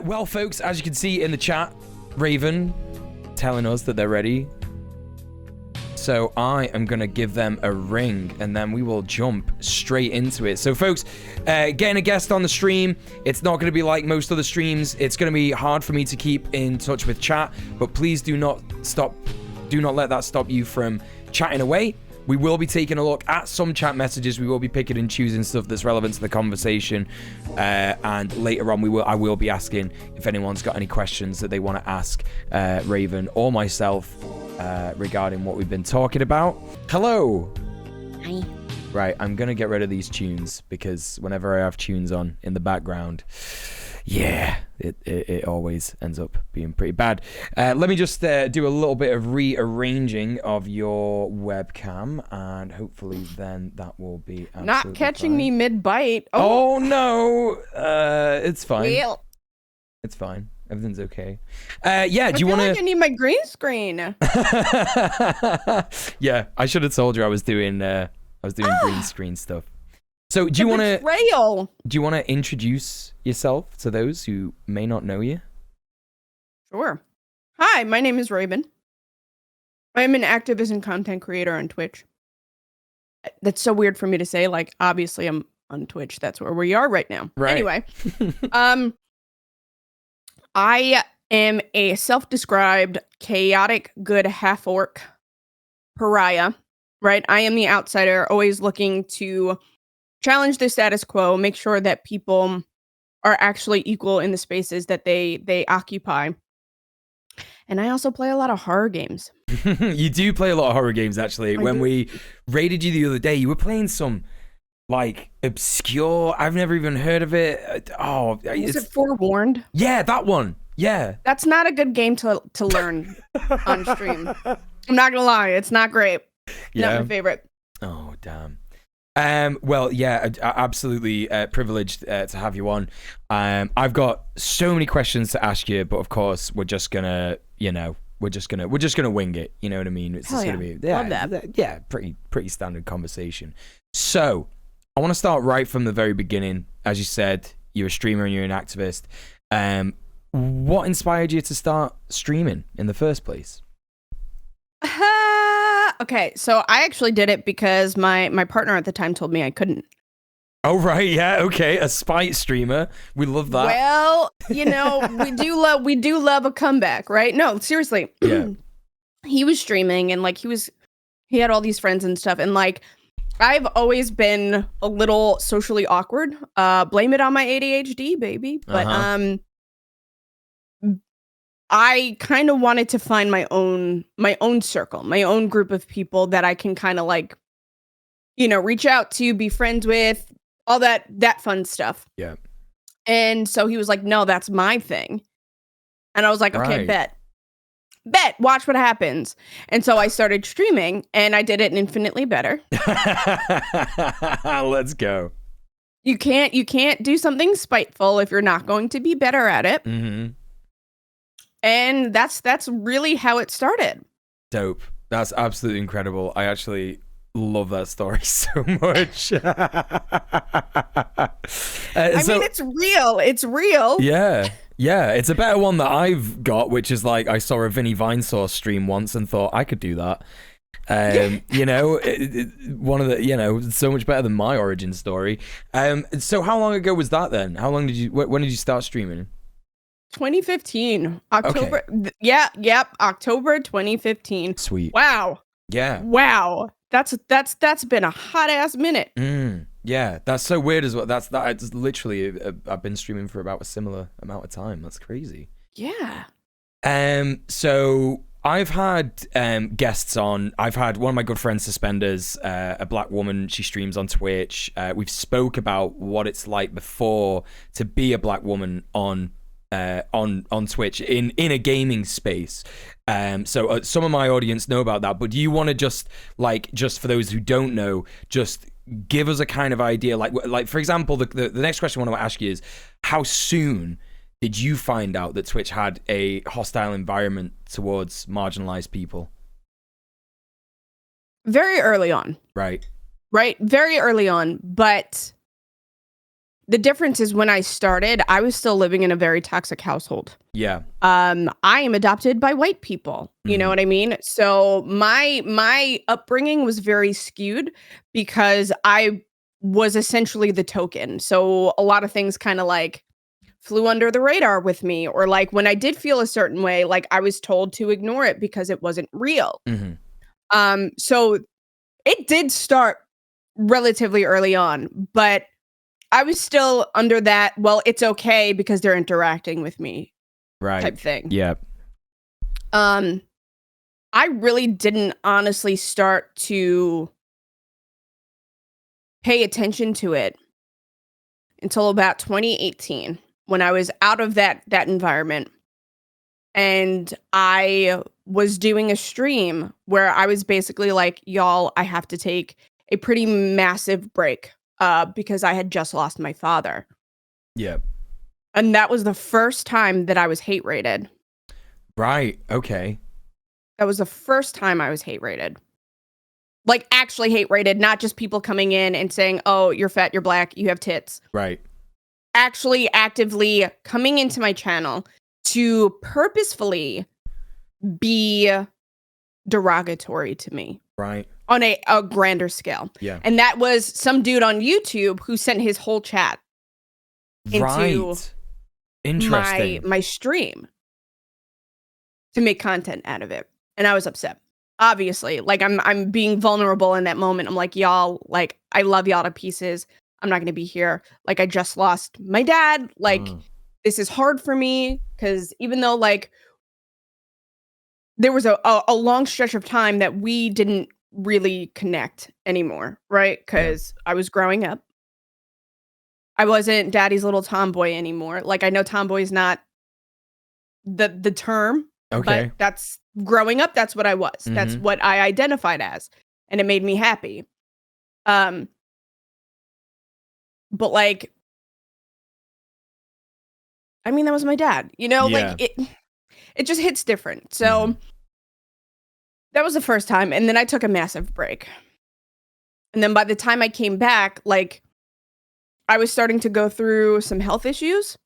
Well, folks, as you can see in the chat, Raven telling us that they're ready. So I am going to give them a ring, and then we will jump straight into it. So, folks, getting a guest on the stream, it's not going to be like most other streams. It's going to be hard for me to keep in touch with chat, but please do not let that stop you from chatting away. We will be taking a look at some chat messages. We will be picking and choosing stuff that's relevant to the conversation. And later on, I will be asking if anyone's got any questions that they want to ask Raven or myself regarding what we've been talking about. Hello. Hi. Right, I'm going to get rid of these tunes because whenever I have tunes on in the background, yeah, it always ends up being pretty bad. Let me just do a little bit of rearranging of your webcam, and hopefully then that will be Not catching fine. me mid-bite. Oh no, it's fine. Well, It's fine. Everything's okay. Yeah, do you want to? I need my green screen. Yeah, I should have told you I was doing green screen stuff. So do you want to? Do you want to introduce yourself to those who may not know you? Sure. Hi, my name is Raven. I'm an activist and content creator on Twitch. That's so weird for me to say. Like, obviously, I'm on Twitch. That's where we are right now. Right. Anyway, I am a self-described chaotic good half-orc pariah. Right. I am the outsider, always looking to challenge the status quo, make sure that people are actually equal in the spaces that they occupy. And I also play a lot of horror games. You do play a lot of horror games, actually. When we raided you the other day, you were playing some, like, obscure, I've never even heard of it. Oh, Is it Forewarned? Yeah, that one. Yeah. That's not a good game to learn on stream. I'm not gonna lie, it's not great. Yeah. Not my favorite. Oh, damn. Well, yeah, absolutely privileged to have you on. I've got so many questions to ask you, but of course, we're just gonna wing it. You know what I mean? It's just gonna be Love that. Yeah, pretty standard conversation. So, I want to start right from the very beginning. As you said, you're a streamer and you're an activist. What inspired you to start streaming in the first place? Okay, so I actually did it because my partner at the time told me I couldn't. Oh, right, yeah, okay, a spite streamer. We love that. Well, you know, we do love a comeback, right? No, seriously. Yeah. He was streaming and like he had all these friends and stuff, and like I've always been a little socially awkward. Blame it on my ADHD, baby. But I kind of wanted to find my own circle, my own group of people that I can kind of like, you know, reach out to, be friends with, all that fun stuff. Yeah. And so he was like, no, that's my thing. And I was like, okay, Right. bet, watch what happens. And so I started streaming and I did it infinitely better. Let's go. You can't do something spiteful if you're not going to be better at it. Mm-hmm. And that's really how it started. Dope. That's absolutely incredible. I actually love that story so much. I mean, it's real. It's real. Yeah. Yeah. It's a better one that I've got, which is like I saw a Vinny Vinesauce stream once and thought I could do that. You know, one of the, you know, so much better than my origin story. So how long ago was that then? When did you start streaming? 2015. October. Okay. Yep. October 2015. Sweet. Wow. Yeah. Wow. That's been a hot ass minute. Yeah. That's so weird as well. It's literally, I've been streaming for about a similar amount of time. That's crazy. Yeah. So I've had guests on. I've had one of my good friends, Suspenders, a black woman. She streams on Twitch. We've spoke about what it's like before to be a black woman on Twitch in a gaming space. So some of my audience know about that, but do you want to just for those who don't know, just give us a kind of idea, like for example, the next question I want to ask you is, how soon did you find out that Twitch had a hostile environment towards marginalized people? Very early on. Right. Very early on, but The difference is when I started, I was still living in a very toxic household. Yeah. I am adopted by white people. You know what I mean? So my upbringing was very skewed because I was essentially the token. So a lot of things kind of like flew under the radar with me, or like when I did feel a certain way, like I was told to ignore it because it wasn't real. So it did start relatively early on, but I was still under that, well, it's okay because they're interacting with me type thing. Yeah. I really didn't honestly start to pay attention to it until about 2018 when I was out of that environment. And I was doing a stream where I was basically like, y'all, I have to take a pretty massive break because I had just lost my father. Yeah. And that was the first time that I was hate rated. Right. Okay. That was the first time I was hate rated. Like actually hate rated, not just people coming in and saying, oh, you're fat, you're black, you have tits. Right. Actually actively coming into my channel to purposefully be derogatory to me. Right. On a grander scale. Yeah. And that was some dude on YouTube who sent his whole chat into Interesting. my stream to make content out of it. And I was upset. Obviously, like I'm being vulnerable in that moment. I'm like, y'all, like I love y'all to pieces. I'm not going to be here. Like I just lost my dad. Like this is hard for me because even though like there was a long stretch of time that we didn't really connect anymore, right? Because I was growing up. I wasn't daddy's little tomboy anymore. Like I know tomboy is not the term, okay, but that's growing up. That's what I was. That's what I identified as, and it made me happy. But like, I mean, that was my dad. You know, like it just hits different. So that was the first time, and then I took a massive break. And then by the time I came back, like I was starting to go through some health issues.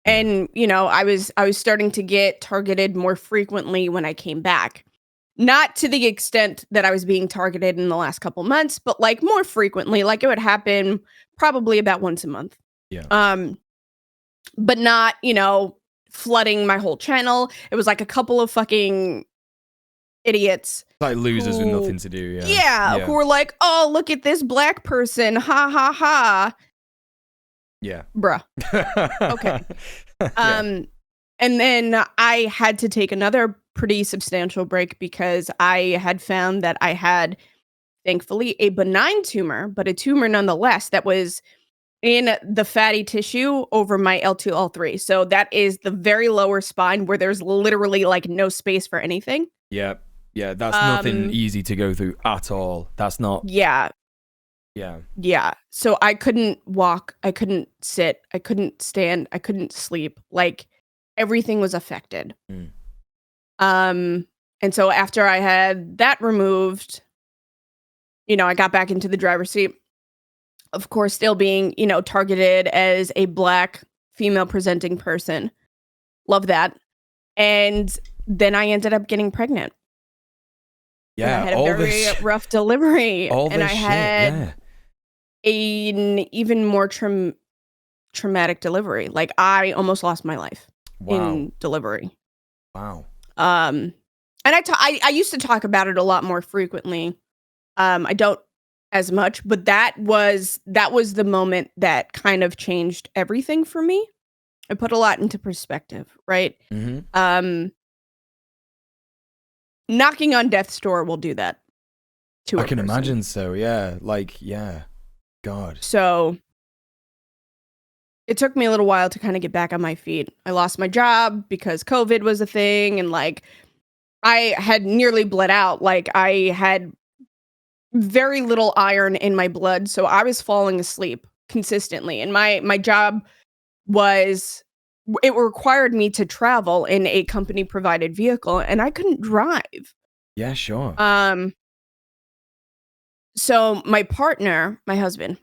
And, you know, I was starting to get targeted more frequently when I came back. Not to the extent that I was being targeted in the last couple months, but like more frequently, like it would happen probably about once a month. Yeah. But not, you know, flooding my whole channel. It was like a couple of fucking idiots. Like losers with nothing to do, Yeah, who were like, oh, look at this black person. Ha ha ha. Yeah. Bruh. Okay. And then I had to take another pretty substantial break because I had found that I had, thankfully, a benign tumor, but a tumor nonetheless that was in the fatty tissue over my L2, L3. So that is the very lower spine where there's literally like no space for anything. Yeah. Yeah. That's nothing easy to go through at all. That's not. Yeah. Yeah. Yeah. So I couldn't walk. I couldn't sit. I couldn't stand. I couldn't sleep. Like everything was affected. And so after I had that removed, you know, I got back into the driver's seat. Of course, still being, you know, targeted as a black female presenting person. Love that. And then I ended up getting pregnant. Yeah. And I had a very rough delivery. And I had an even more traumatic delivery. Like I almost lost my life in delivery. Wow. And I used to talk about it a lot more frequently. I don't as much, but that was the moment that kind of changed everything for me. I put a lot into perspective, right? Knocking on death's door will do that to a person. Imagine so, yeah. Like, yeah. God. So it took me a little while to kind of get back on my feet. I lost my job because COVID was a thing, and like I had nearly bled out. Like I had very little iron in my blood, so I was falling asleep consistently. And my job it required me to travel in a company provided vehicle, and I couldn't drive. Yeah, sure. So my partner, my husband,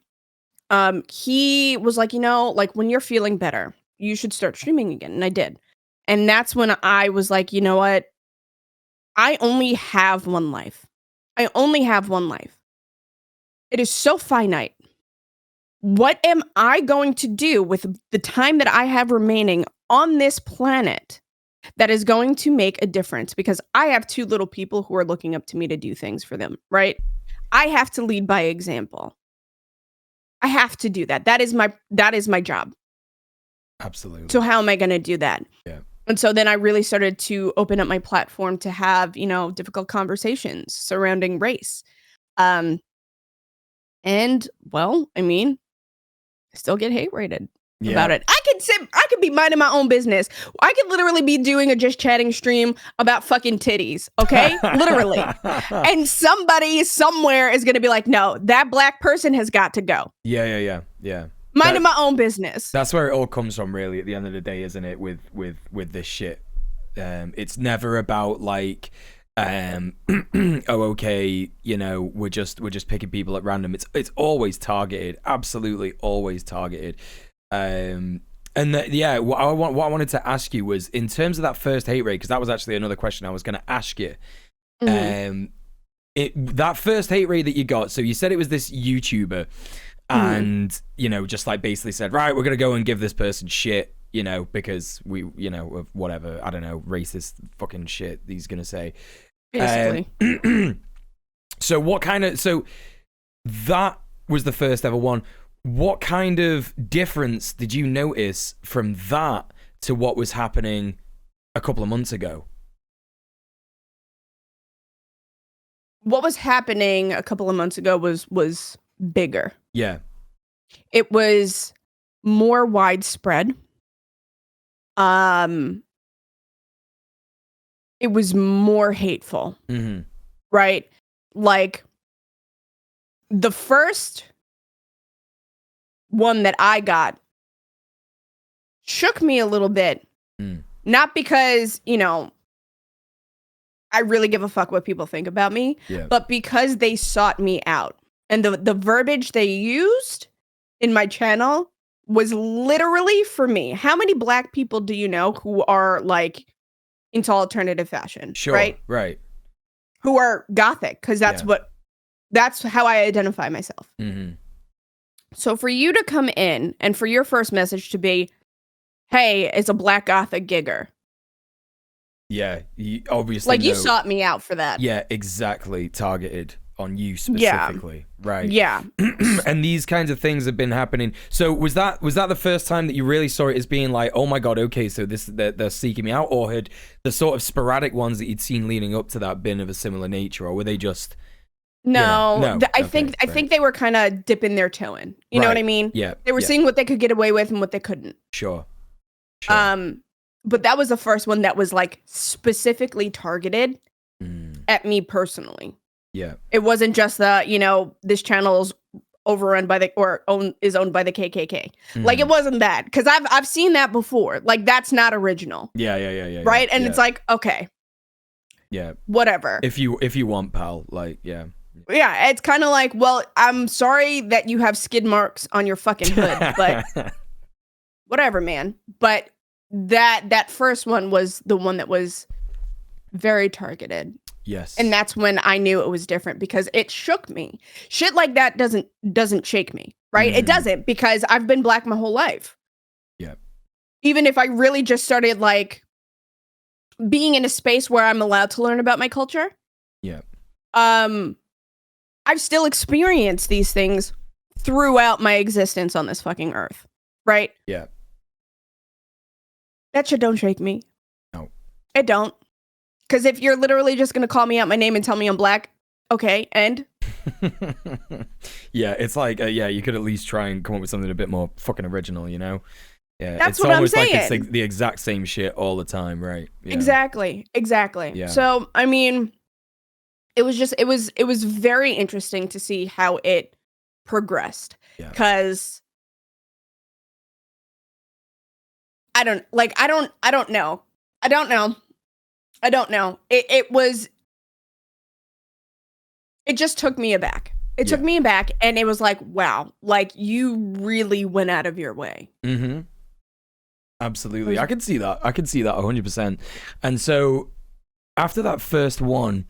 he was like, like when you're feeling better, you should start streaming again. And I did. And that's when I was like, you know what? I only have one life. I only have one life. It is so finite. What am I going to do with the time that I have remaining on this planet that is going to make a difference? Because I have two little people who are looking up to me to do things for them, right? I have to lead by example. I have to do that. That is my job. Absolutely. So how am I going to do that? Yeah. And so then I really started to open up my platform to have, difficult conversations surrounding race. And well, I mean, I still get hate rated about it. I could be minding my own business. I could literally be doing a just chatting stream about fucking titties, okay? Literally. And somebody somewhere is going to be like, no, that black person has got to go. Yeah. Minding my own business. That's where it all comes from, really, at the end of the day, isn't it? With this shit. It's never about like, oh, okay, we're just picking people at random. It's always targeted, absolutely always targeted. And what I wanted to ask you was, in terms of that first hate rate, because that was actually another question I was going to ask you. Mm-hmm. That first hate rate that you got, so you said it was this YouTuber, and just like basically said, right, we're gonna go and give this person shit, because we, of whatever, I don't know, racist fucking shit he's gonna say. Basically. So that was the first ever one. What kind of difference did you notice from that to what was happening a couple of months ago? What was happening a couple of months ago was bigger. Yeah. It was more widespread. It was more hateful. Mm-hmm. Right? Like, the first one that I got shook me a little bit. Not because, I really give a fuck what people think about me, but because they sought me out. And the verbiage they used in my channel was literally for me. How many black people do you know who are like into alternative fashion? Sure, right. Who are gothic, because that's how I identify myself. Mm-hmm. So for you to come in and for your first message to be, hey, it's a black gothic gigger. Yeah, you obviously like you sought me out for that. Yeah, exactly. Targeted on you specifically. Yeah. Right. Yeah. And these kinds of things have been happening. So was that the first time that you really saw it as being like, oh my God, okay, so they're seeking me out? Or had the sort of sporadic ones that you'd seen leading up to that been of a similar nature? Or were they just... No. I think they were kind of dipping their toe in. You know what I mean? Yeah. They were seeing what they could get away with and what they couldn't. Sure. But that was the first one that was like specifically targeted at me personally. Yeah. It wasn't just this channel's overrun by is owned by the KKK. Like, it wasn't that, because I've seen that before. Like, that's not original. Yeah. Right? And it's like, okay. Yeah. Whatever. If you want, pal, like, yeah. Yeah, it's kind of like, well, I'm sorry that you have skid marks on your fucking hood, but whatever, man. But that first one was the one that was very targeted. Yes. And that's when I knew it was different, because it shook me. Shit like that doesn't shake me, right? It doesn't, because I've been black my whole life. Yeah. Even if I really just started like being in a space where I'm allowed to learn about my culture. Yeah. I've still experienced these things throughout my existence on this fucking earth, right? Yeah. That shit don't shake me. No. It don't. Because if you're literally just going to call me out my name and tell me I'm black, okay, and? Yeah, it's like, you could at least try and come up with something a bit more fucking original, Yeah. That's it's what I'm saying. Like it's the exact same shit all the time, right? Yeah. Exactly. Yeah. So, I mean, it was very interesting to see how it progressed. Because I don't know. It just took me aback. It took me back, and it was like, wow, like you really went out of your way. Mm-hmm. Absolutely. I can see that. 100%. And so after that first one,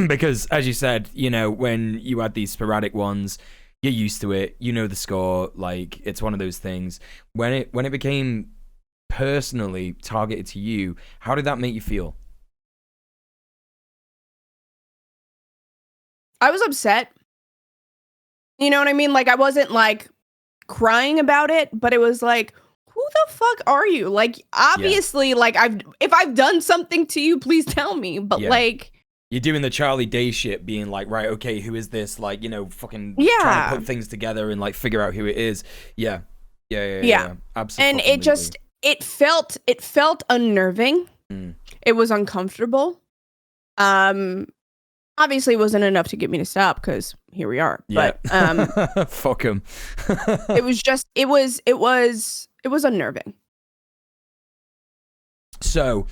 because as you said, you know, when you had these sporadic ones, you're used to it, you know the score, like it's one of those things. When it became personally targeted to you, how did that make you feel? I was upset. You know what I mean? Like, I wasn't like crying about it, but it was like, who the fuck are you? Like, obviously, like if I've done something to you, please tell me. But like, you're doing the Charlie Day shit, being like, right, okay, who is this? Like, you know, fucking trying to put things together and like figure out who it is. Yeah. Absolutely. And it felt unnerving. It was uncomfortable. Obviously, it wasn't enough to get me to stop because here we are. Yeah. But fuck him. it was unnerving. So,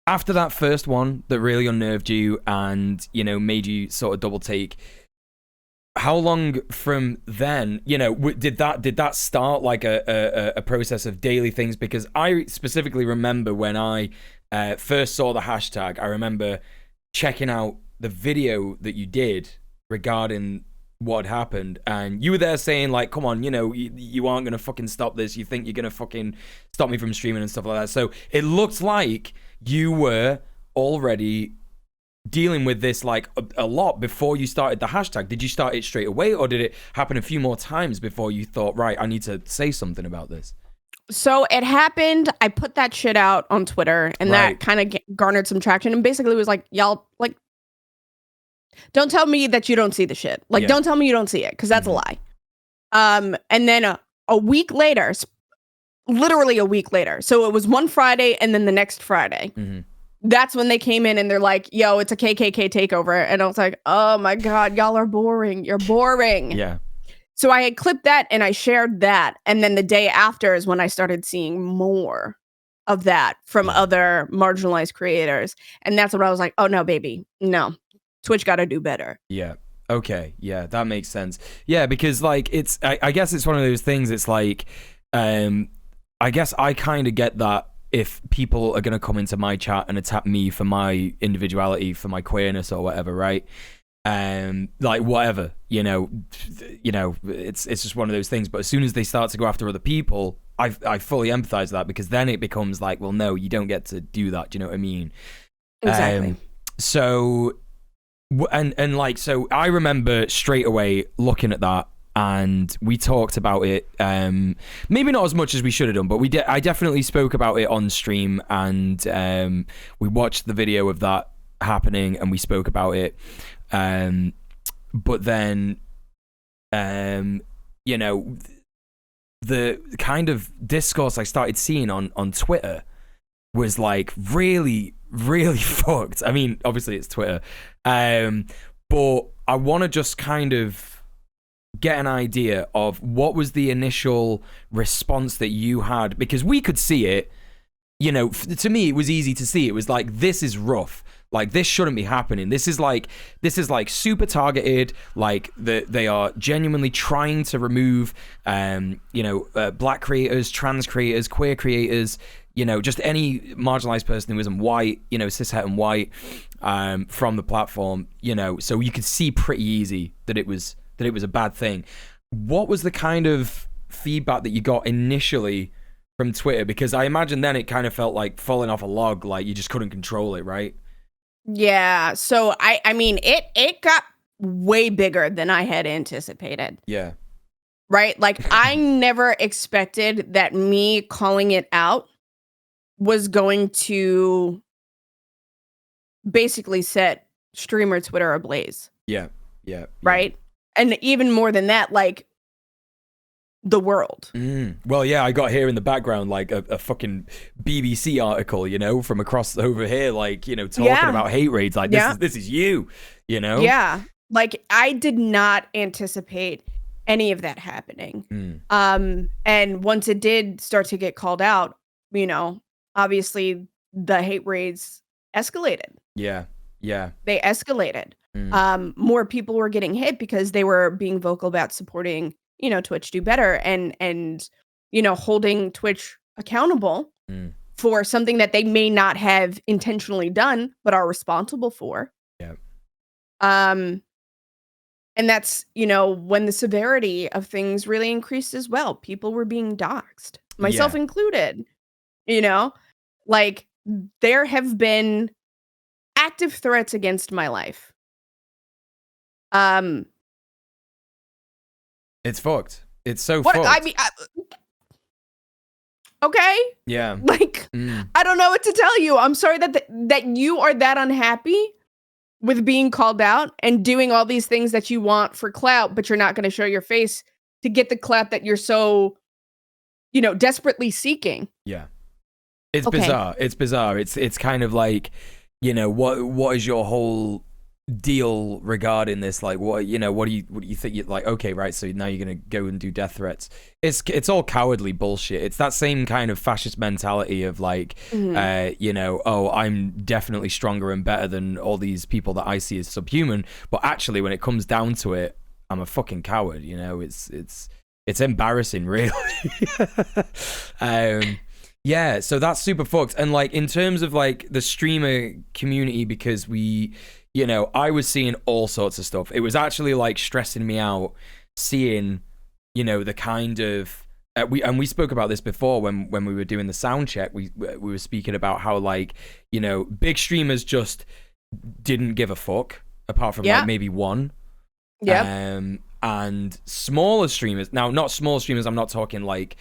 after that first one that really unnerved you and, you know, made you sort of double take, how long from then, you know, did that start like a process of daily things? Because I specifically remember when I first saw the hashtag, I remember checking out the video that you did regarding what happened, and you were there saying like, come on, you know, you aren't gonna fucking stop this. You think you're gonna fucking stop me from streaming and stuff like that. So it looked like you were already dealing with this like a lot before you started the hashtag. Did you start it straight away, or did it happen a few more times before you thought, right, I need to say something about this? So it happened. I put that shit out on Twitter, and that kind of garnered some traction. And basically, it was like, y'all, like, don't tell me that you don't see the shit. Like, don't tell me you don't see it, because that's a lie. And then a week later, literally a week later. So it was one Friday, and then the next Friday. That's when they came in and they're like, yo, it's a KKK takeover. And I was like, oh my God, y'all are boring. You're boring. Yeah. So I had clipped that and I shared that. And then the day after is when I started seeing more of that from other marginalized creators. And that's when I was like, oh no, baby, no. Twitch got to do better. Yeah. Okay. Yeah, that makes sense. Yeah, because like I guess it's one of those things. It's like, I guess I kind of get that if people are going to come into my chat and attack me for my individuality, for my queerness or whatever, right? Like whatever, you know, it's just one of those things. But as soon as they start to go after other people, I fully empathize with that, because then it becomes like, well, no, you don't get to do that. Do you know what I mean? Exactly. So, and like, so I remember straight away looking at that, and we talked about it. Maybe not as much as we should have done, but I definitely spoke about it on stream, and we watched the video of that happening, and we spoke about it. But then, you know, the kind of discourse I started seeing on Twitter was like really, really fucked. I mean, obviously it's Twitter. But I want to just kind of get an idea of what was the initial response that you had, because we could see it. You know, to me, it was easy to see. It was like, this is rough. Like, this shouldn't be happening. This is like super targeted. Like, they are genuinely trying to remove, you know, black creators, trans creators, queer creators, you know, just any marginalized person who isn't white, you know, cishet and white, from the platform, you know. So you could see pretty easy that it was a bad thing. What was the kind of feedback that you got initially from Twitter? Because I imagine then it kind of felt like falling off a log, like you just couldn't control it, right? Yeah. So I mean, it got way bigger than I had anticipated. Yeah. Right? Like, I never expected that me calling it out was going to basically set streamer Twitter ablaze. Yeah. Right? And even more than that, like, the world. Well, yeah, I got here in the background like a fucking BBC article, you know, from across over here, like, you know, talking about hate raids. Like, this is you, you know? Yeah. Like, I did not anticipate any of that happening. And once it did start to get called out, you know, obviously the hate raids escalated. Yeah. They escalated. more people were getting hit because they were being vocal about supporting, Twitch do better and holding Twitch accountable for something that they may not have intentionally done, but are responsible for. Yeah. And that's, when the severity of things really increased as well. People were being doxxed, myself included, like there have been active threats against my life. It's fucked. It's so fucked. I mean, okay. Yeah. Like, I don't know what to tell you. I'm sorry that you are that unhappy with being called out and doing all these things that you want for clout, but you're not going to show your face to get the clout that you're so, desperately seeking. Yeah. It's bizarre. It's bizarre. It's kind of like, what is your whole deal regarding this? Like, what do you think? You're like, okay, right, so now you're gonna go and do death threats. It's all cowardly bullshit. It's that same kind of fascist mentality of like, oh, I'm definitely stronger and better than all these people that I see as subhuman, but actually when it comes down to it, I'm a fucking coward. It's embarrassing, really. Yeah, so that's super fucked. And like in terms of like the streamer community, because I was seeing all sorts of stuff. It was actually like stressing me out seeing, the kind of we spoke about this before when we were doing the sound check. We were speaking about how like, big streamers just didn't give a fuck apart from like maybe one. Yeah. And smaller streamers, now not small streamers, I'm not talking like,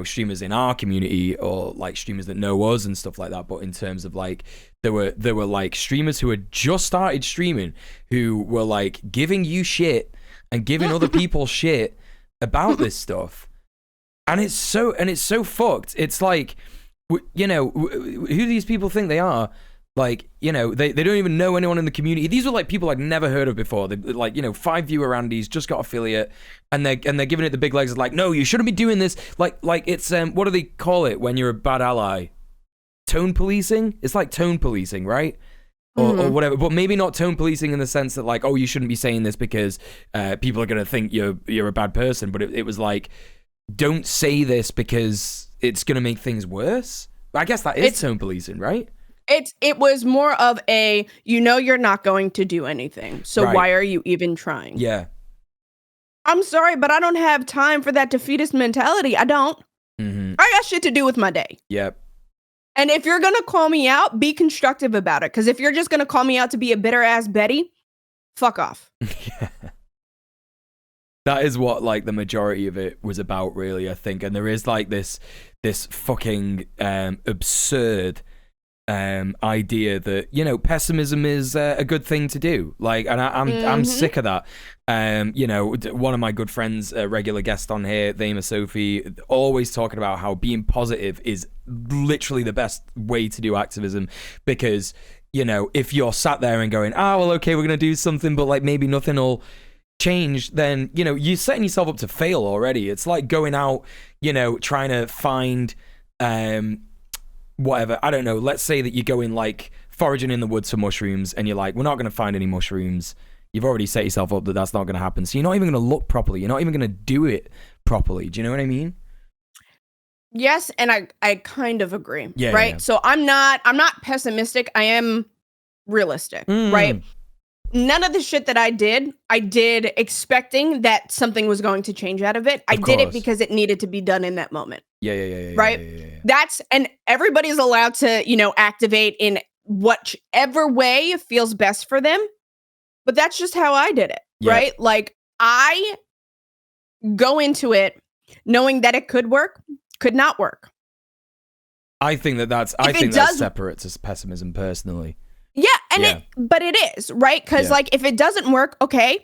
streamers in our community or like streamers that know us and stuff like that. But in terms of like, there were like streamers who had just started streaming who were like giving you shit and giving other people shit about this stuff. And it's so fucked. It's like, who these people think they are. Like, they don't even know anyone in the community. These were like people I'd never heard of before. They like, 5 viewer Andes, just got affiliate, and they're giving it the big legs. Like, no, you shouldn't be doing this. Like it's what do they call it when you're a bad ally? Tone policing? It's like tone policing, right? Or whatever. But maybe not tone policing in the sense that like, oh, you shouldn't be saying this because people are gonna think you're a bad person. But it was like, don't say this because it's gonna make things worse. I guess that is tone policing, right? It was more of a, you're not going to do anything. So why are you even trying? Yeah. I'm sorry, but I don't have time for that defeatist mentality. I don't. I got shit to do with my day. Yep. And if you're going to call me out, be constructive about it. Because if you're just going to call me out to be a bitter ass Betty, fuck off. Yeah. That is what like the majority of it was about, really, I think. And there is like this fucking absurd idea that pessimism is a good thing to do, like, and I'm sick of that. One of my good friends, a regular guest on here, Thema Sophie, always talking about how being positive is literally the best way to do activism, because if you're sat there and going, well, okay, we're gonna do something, but like maybe nothing will change, then you're setting yourself up to fail already. It's like going out, trying to find whatever, I don't know, let's say that you're going like foraging in the woods for mushrooms and you're like, we're not going to find any mushrooms. You've already set yourself up that that's not going to happen. So you're not even going to look properly. You're not even going to do it properly. Do you know what I mean? Yes, and I kind of agree. Yeah, right? Yeah. So I'm not pessimistic. I am realistic, right? None of the shit that I did expecting that something was going to change out of it. I did it because it needed to be done in that moment. Yeah. Right? Yeah. That's, and everybody's allowed to, activate in whichever way feels best for them. But that's just how I did it, right? Like, I go into it knowing that it could work, could not work. I think that's separate to pessimism personally. Yeah, but it is, right? Because like, if it doesn't work, okay,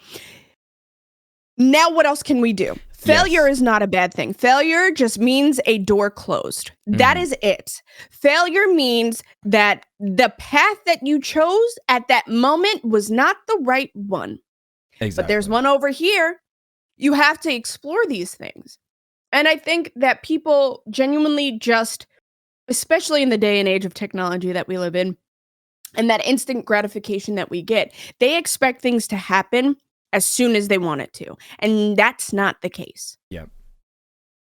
now what else can we do? Failure is not a bad thing. Failure just means a door closed. That is it. Failure means that the path that you chose at that moment was not the right one. Exactly. But there's one over here. You have to explore these things. And I think that people genuinely just, especially in the day and age of technology that we live in, and that instant gratification that we get, they expect things to happen as soon as they want it to. And that's not the case. Yep.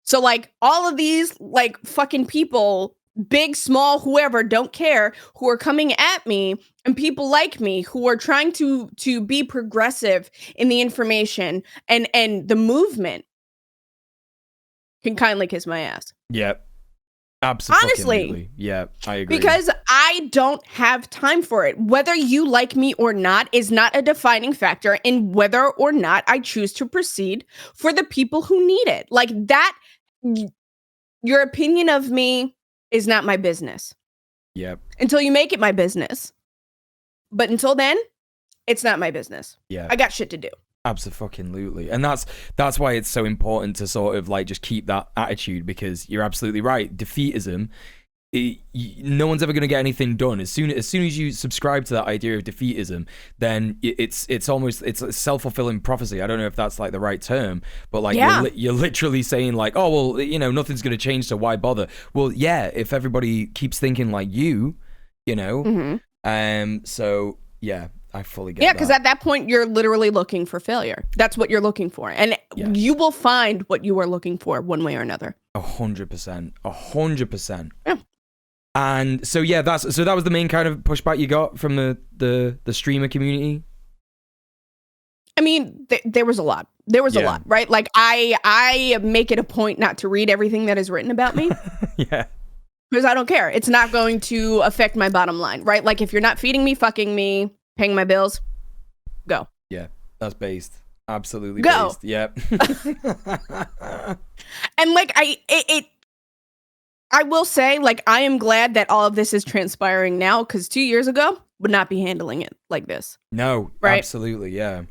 So like all of these like fucking people, big, small, whoever, don't care, who are coming at me, and people like me who are trying to be progressive in the information and the movement can kindly kiss my ass. Yep. Absolutely. Honestly. Yeah, I agree. Because I don't have time for it. Whether you like me or not is not a defining factor in whether or not I choose to proceed for the people who need it. Like that, your opinion of me is not my business. Yep. Until you make it my business. But until then, it's not my business. Yeah. I got shit to do. Absolutely. And that's why it's so important to sort of like just keep that attitude, because you're absolutely right. Defeatism, no one's ever going to get anything done. As soon as you subscribe to that idea of defeatism, then it's almost a self-fulfilling prophecy. I don't know if that's like the right term, but like you're literally saying like, oh well, you know, nothing's going to change, so why bother? Well, yeah, if everybody keeps thinking like you know, so yeah. I fully get that. Yeah, because at that point, you're literally looking for failure. That's what you're looking for. And you will find what you are looking for one way or another. 100%. 100%. Yeah. And so, yeah, that was the main kind of pushback you got from the streamer community? I mean, there was a lot. There was a lot, right? Like, I make it a point not to read everything that is written about me. Yeah. Because I don't care. It's not going to affect my bottom line, right? Like, if you're not feeding me, fucking me, paying my bills, go. Yeah, that's based. Absolutely go. Based. Yep. And like I will say, like, I am glad that all of this is transpiring now, because 2 years ago would not be handling it like this. No, right? Absolutely, yeah.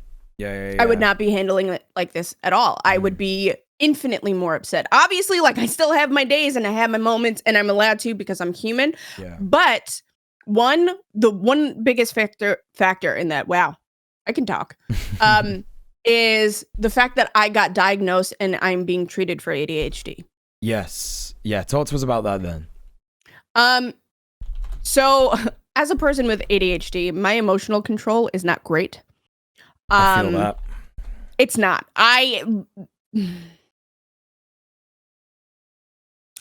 I would not be handling it like this at all. I would be infinitely more upset. Obviously, like, I still have my days and I have my moments, and I'm allowed to because I'm human. Yeah. But the one biggest factor in that, wow, I can talk, is the fact that I got diagnosed and I'm being treated for ADHD. Yes. Yeah. Talk to us about that then. So as a person with ADHD, my emotional control is not great. I feel that. It's not.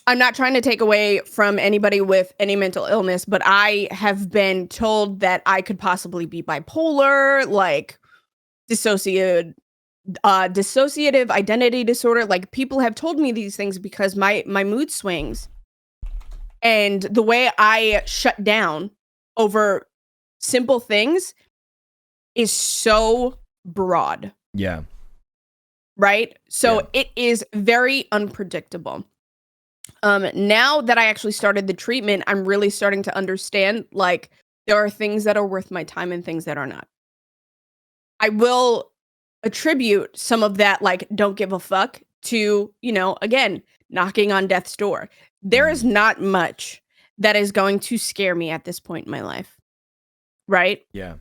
I'm not trying to take away from anybody with any mental illness, but I have been told that I could possibly be bipolar, like dissociative identity disorder. Like, people have told me these things because my mood swings and the way I shut down over simple things is so broad. Yeah. Right? So it is very unpredictable. Now that I actually started the treatment, I'm really starting to understand, like, there are things that are worth my time and things that are not. I will attribute some of that, like, don't give a fuck to, you know, again, knocking on death's door. There is not much that is going to scare me at this point in my life. Right? Yeah.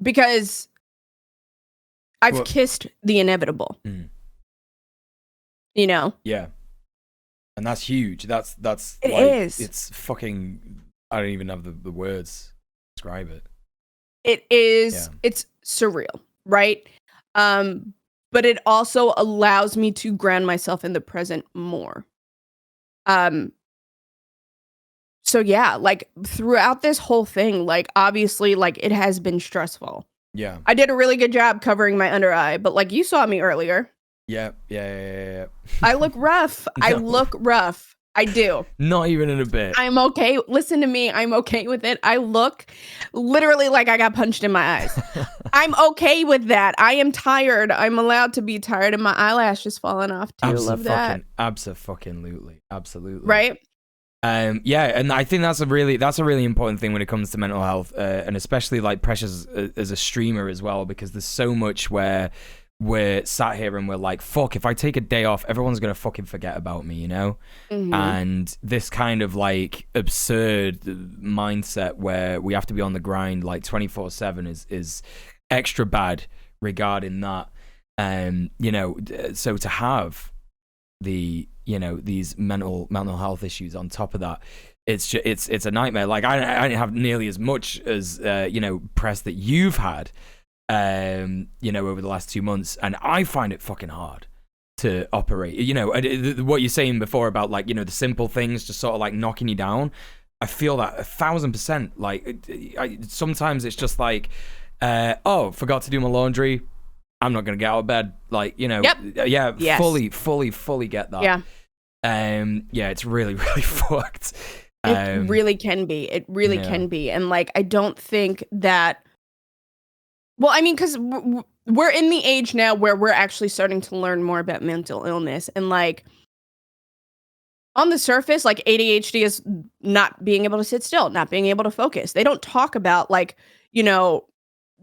Because I've kissed the inevitable. You know? Yeah. And that's huge. That's it like, is. It's fucking, I don't even have the words to describe it. It is, it's surreal, right? But it also allows me to ground myself in the present more. So yeah, like, throughout this whole thing, like, obviously, like, it has been stressful. Yeah. I did a really good job covering my under eye, but like, you saw me earlier. Yeah. I look rough. No. I look rough. I do. Not even in a bit. I'm okay. Listen to me. I'm okay with it. I look literally like I got punched in my eyes. I'm okay with that. I am tired. I'm allowed to be tired, and my eyelash is falling off too. Love that. Absolutely. Right? Yeah, and I think that's a really important thing when it comes to mental health, and especially like pressures as a streamer as well, because there's so much where we're sat here and we're like, fuck, if I take a day off, everyone's gonna fucking forget about me, you know? And this kind of like absurd mindset where we have to be on the grind like 24/7 is extra bad regarding that. You know, so to have the, you know, these mental health issues on top of that, it's a nightmare. Like I don't have nearly as much as press that you've had, over the last 2 months, and I find it fucking hard to operate. What you're saying before about like the simple things just sort of like knocking you down. I feel that 1,000%. Like sometimes it's just like, forgot to do my laundry. I'm not gonna get out of bed. Like Yep. Yeah. Yes. Fully get that. Yeah. It's really really fucked. It really can be. It really can be. And like, I don't think that. Well, I mean, because we're in the age now where we're actually starting to learn more about mental illness, and like on the surface, like ADHD is not being able to sit still, not being able to focus. They don't talk about like,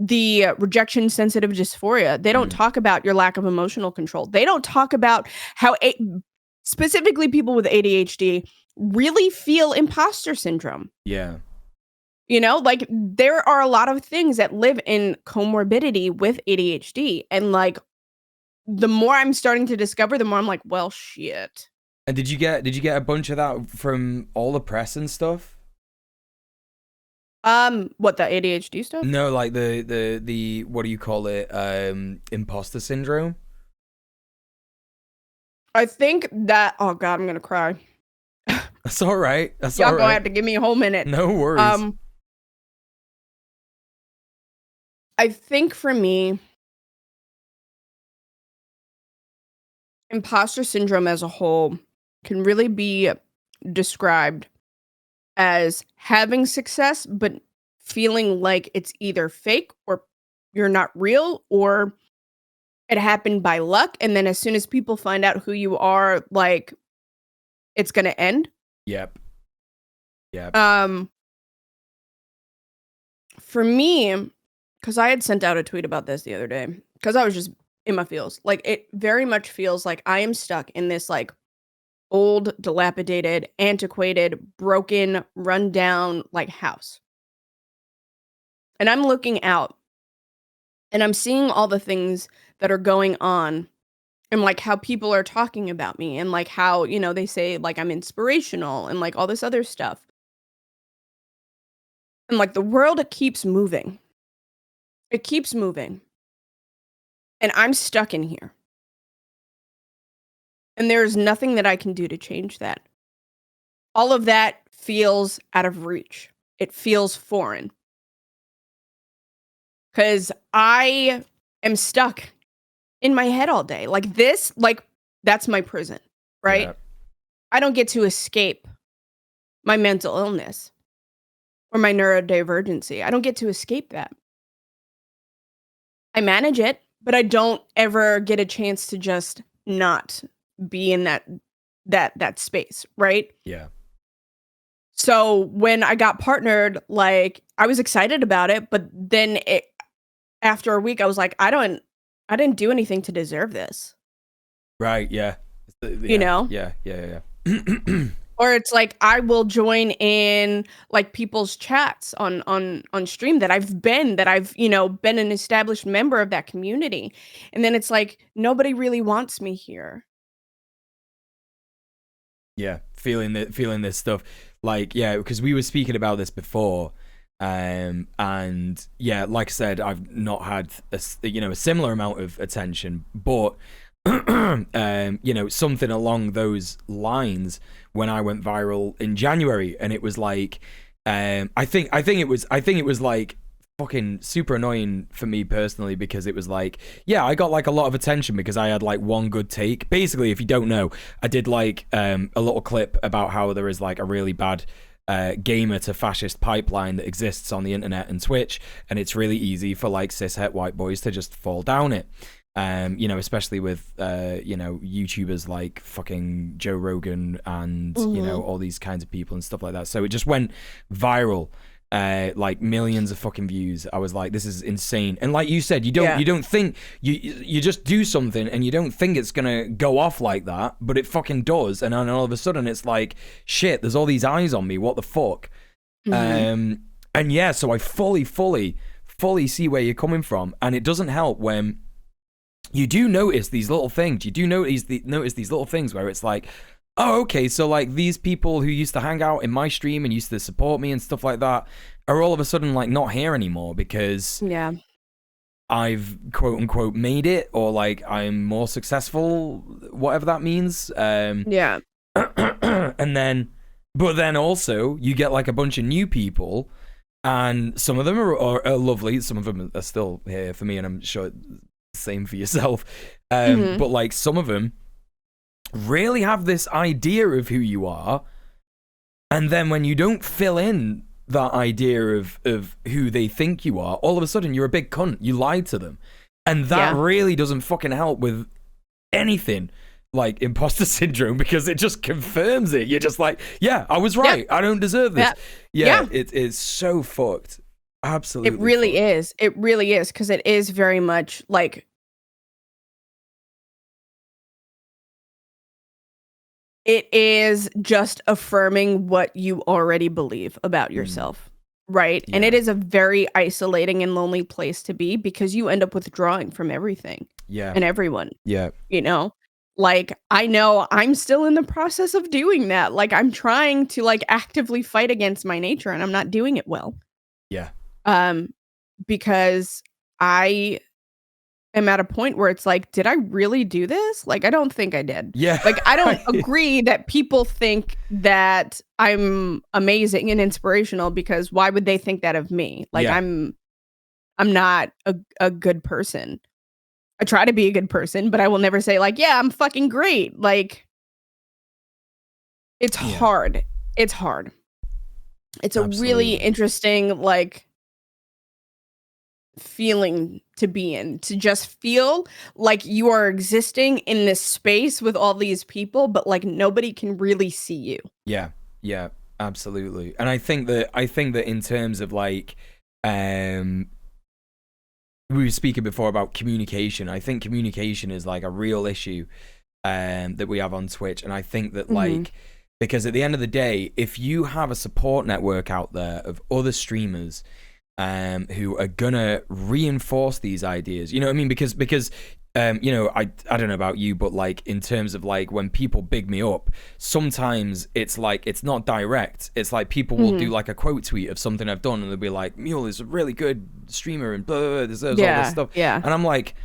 the rejection sensitive dysphoria. They don't talk about your lack of emotional control. They don't talk about how specifically people with ADHD really feel imposter syndrome. Yeah. Like there are a lot of things that live in comorbidity with ADHD. And like the more I'm starting to discover, the more I'm like, well, shit. And did you get a bunch of that from all the press and stuff? What, the ADHD stuff? No, like the what do you call it? Imposter syndrome? I think that, oh God, I'm gonna cry. That's all right. Y'all gonna have to give me a whole minute. No worries. I think for me, imposter syndrome as a whole can really be described as having success, but feeling like it's either fake or you're not real, or it happened by luck. And then as soon as people find out who you are, like it's going to end. Yep. For me, because I had sent out a tweet about this the other day, because I was just in my feels. Like it very much feels like I am stuck in this like old, dilapidated, antiquated, broken, rundown like house. And I'm looking out and I'm seeing all the things that are going on and like how people are talking about me and like how, they say like I'm inspirational and like all this other stuff. And like the world keeps moving. It keeps moving. And I'm stuck in here. And there's nothing that I can do to change that. All of that feels out of reach. It feels foreign. Because I am stuck in my head all day. Like this, like that's my prison, right? Yeah. I don't get to escape my mental illness or my neurodivergency. I don't get to escape that. I manage it, but I don't ever get a chance to just not be in that space, right? Yeah. So when I got partnered, like I was excited about it, but then after a week I was like, I didn't do anything to deserve this. Right, yeah. Yeah. Or it's like I will join in like people's chats on stream that I've been an established member of that community. And then it's like nobody really wants me here. Yeah, feeling this stuff. Like, yeah, because we were speaking about this before. And yeah, like I said, I've not had a similar amount of attention, but something along those lines when I went viral in January, and it was like, I think it was like fucking super annoying for me personally, because it was like, yeah, I got like a lot of attention because I had like one good take. Basically, if you don't know, I did like a little clip about how there is like a really bad gamer to fascist pipeline that exists on the internet and Twitch, and it's really easy for like cishet white boys to just fall down it. Especially with YouTubers like fucking Joe Rogan and all these kinds of people and stuff like that. So it just went viral, like millions of fucking views. I was like, this is insane. And like you said, you don't think you just do something and you don't think it's gonna go off like that, but it fucking does. And then all of a sudden it's like, shit, there's all these eyes on me. What the fuck? And yeah, so I fully see where you're coming from, and it doesn't help when you do notice these little things. You do notice these little things where it's like, oh, okay, so like these people who used to hang out in my stream and used to support me and stuff like that are all of a sudden like not here anymore because Yeah. I've quote unquote made it, or like I'm more successful, whatever that means. Yeah. And then, but then also you get like a bunch of new people, and some of them are lovely. Some of them are still here for me, and I'm sure same for yourself. But like some of them really have this idea of who you are, and then when you don't fill in that idea of who they think you are, all of a sudden you're a big cunt. You lied to them, and that really doesn't fucking help with anything like imposter syndrome, because it just confirms it. You're just like, yeah, I was right. I don't deserve this. It's so fucked. Absolutely, it really fucked. is. It really is, because it is very much like, it is just affirming what you already believe about yourself, right? And it is a very isolating and lonely place to be, because you end up withdrawing from everything and everyone. You know, like, I know I'm still in the process of doing that. Like, I'm trying to like actively fight against my nature, and I'm not doing it well. Because I am at a point where it's like, did I really do this? Like, I don't think I did. Like, I don't agree that people think that I'm amazing and inspirational, because why would they think that of me? Like, I'm not a good person. I try to be a good person, but I will never say like, yeah, I'm fucking great. Like, it's hard. It's hard. It's a really interesting, like, feeling to be in, to just feel like you are existing in this space with all these people, but like nobody can really see you. Yeah, absolutely. And I think that in terms of like, we were speaking before about communication. I think communication is like a real issue that we have on Twitch, and I think that like, because at the end of the day, if you have a support network out there of other streamers who are gonna reinforce these ideas, you know what I mean? Because you know, I don't know about you, but like in terms of like when people big me up, sometimes it's like, it's not direct. It's like people will do like a quote tweet of something I've done, and they'll be like, Muel is a really good streamer and blah, blah, blah, deserves all this stuff. And I'm like,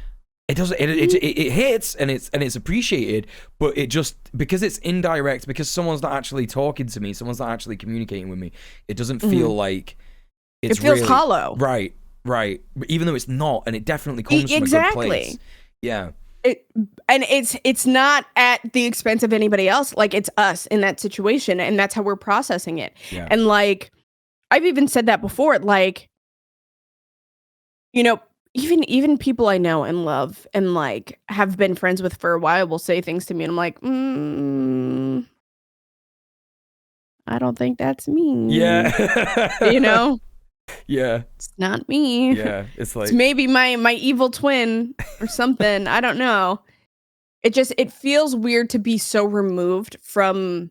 it doesn't, it hits, and it's appreciated, but it just, because it's indirect, because someone's not actually talking to me, someone's not actually communicating with me, it doesn't feel like it feels really hollow. Right. Even though it's not, and it definitely comes from a good place. Yeah. It's not at the expense of anybody else. Like, it's us in that situation, and that's how we're processing it. And like, I've even said that before, like, you know, even people I know and love and like have been friends with for a while will say things to me, and I'm like, I don't think that's me. You know? It's not me. It's like, it's maybe my evil twin or something. I don't know. It feels weird to be so removed from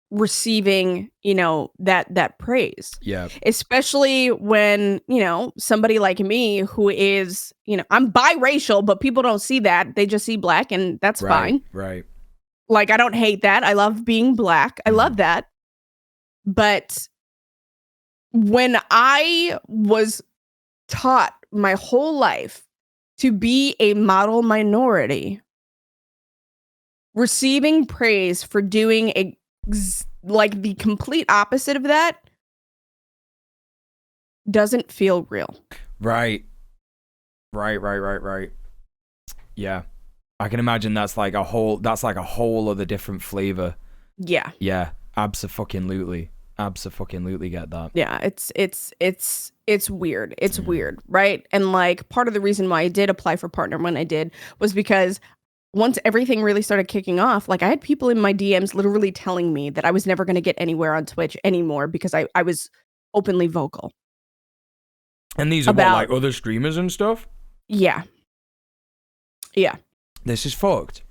receiving, you know, that praise. Especially when, you know, somebody like me who is, you know, I'm biracial, but people don't see that. They just see black, and that's fine. Like, I don't hate that. I love being black. I love that. But when I was taught my whole life to be a model minority, receiving praise for doing like the complete opposite of that doesn't feel real. Right. Yeah. I can imagine that's like a whole other different flavor. Yeah. Abso-fucking-lutely get that. Yeah, it's weird. It's weird, right? And like, part of the reason why I did apply for partner when I did was because once everything really started kicking off, like, I had people in my DMs literally telling me that I was never going to get anywhere on Twitch anymore because I was openly vocal. And these are what, like other streamers and stuff? Yeah. This is fucked.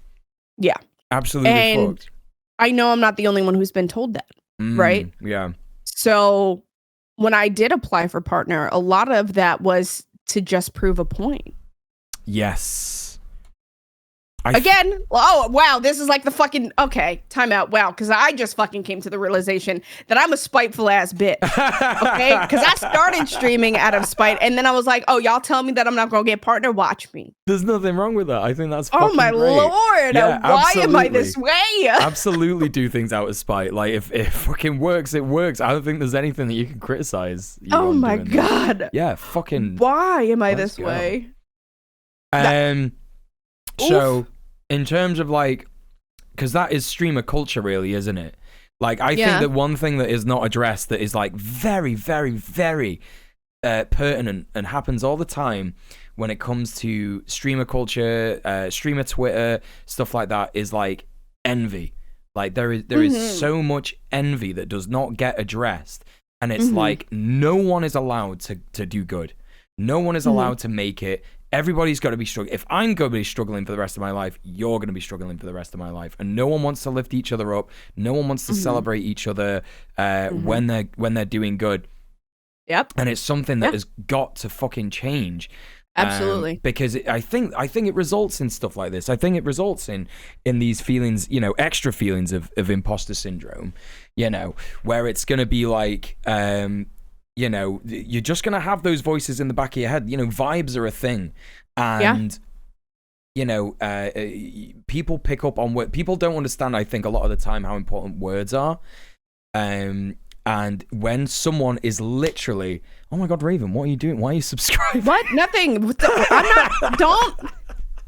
Yeah. Absolutely fucked. I know I'm not the only one who's been told that. Right? Yeah. So when I did apply for partner, a lot of that was to just prove a point. Yes. Again, oh wow, this is like the fucking time out. Wow, because I just fucking came to the realization that I'm a spiteful ass bitch. Okay, because I started streaming out of spite, and then I was like, oh, y'all tell me that I'm not gonna get partner. Watch me. There's nothing wrong with that. I think that's oh my great. lord. Yeah, why am I this way? Absolutely do things out of spite. Like if it fucking works, it works. I don't think there's anything that you can criticize. Oh my god. That. Yeah, fucking. Why am I this way? So, in terms of like, because that is streamer culture, really, isn't it? Like, I think that one thing that is not addressed that is like very, very, very pertinent and happens all the time when it comes to streamer culture, streamer Twitter, stuff like that, is like envy. Like there is so much envy that does not get addressed, and it's like no one is allowed to do good. No one is allowed to make it. Everybody's got to be struggling. If I'm going to be struggling for the rest of my life, you're going to be struggling for the rest of my life. And no one wants to lift each other up. No one wants to celebrate each other when they're doing good. Yep. And it's something that has got to fucking change. Absolutely. Because I think it results in stuff like this. I think it results in these feelings, extra feelings of imposter syndrome, where it's going to be like, you're just going to have those voices in the back of your head. Vibes are a thing. And, people pick up on what people don't understand, I think, a lot of the time, how important words are. And when someone is literally, oh my God, Raven, what are you doing? Why are you subscribing? What? Nothing. I'm not,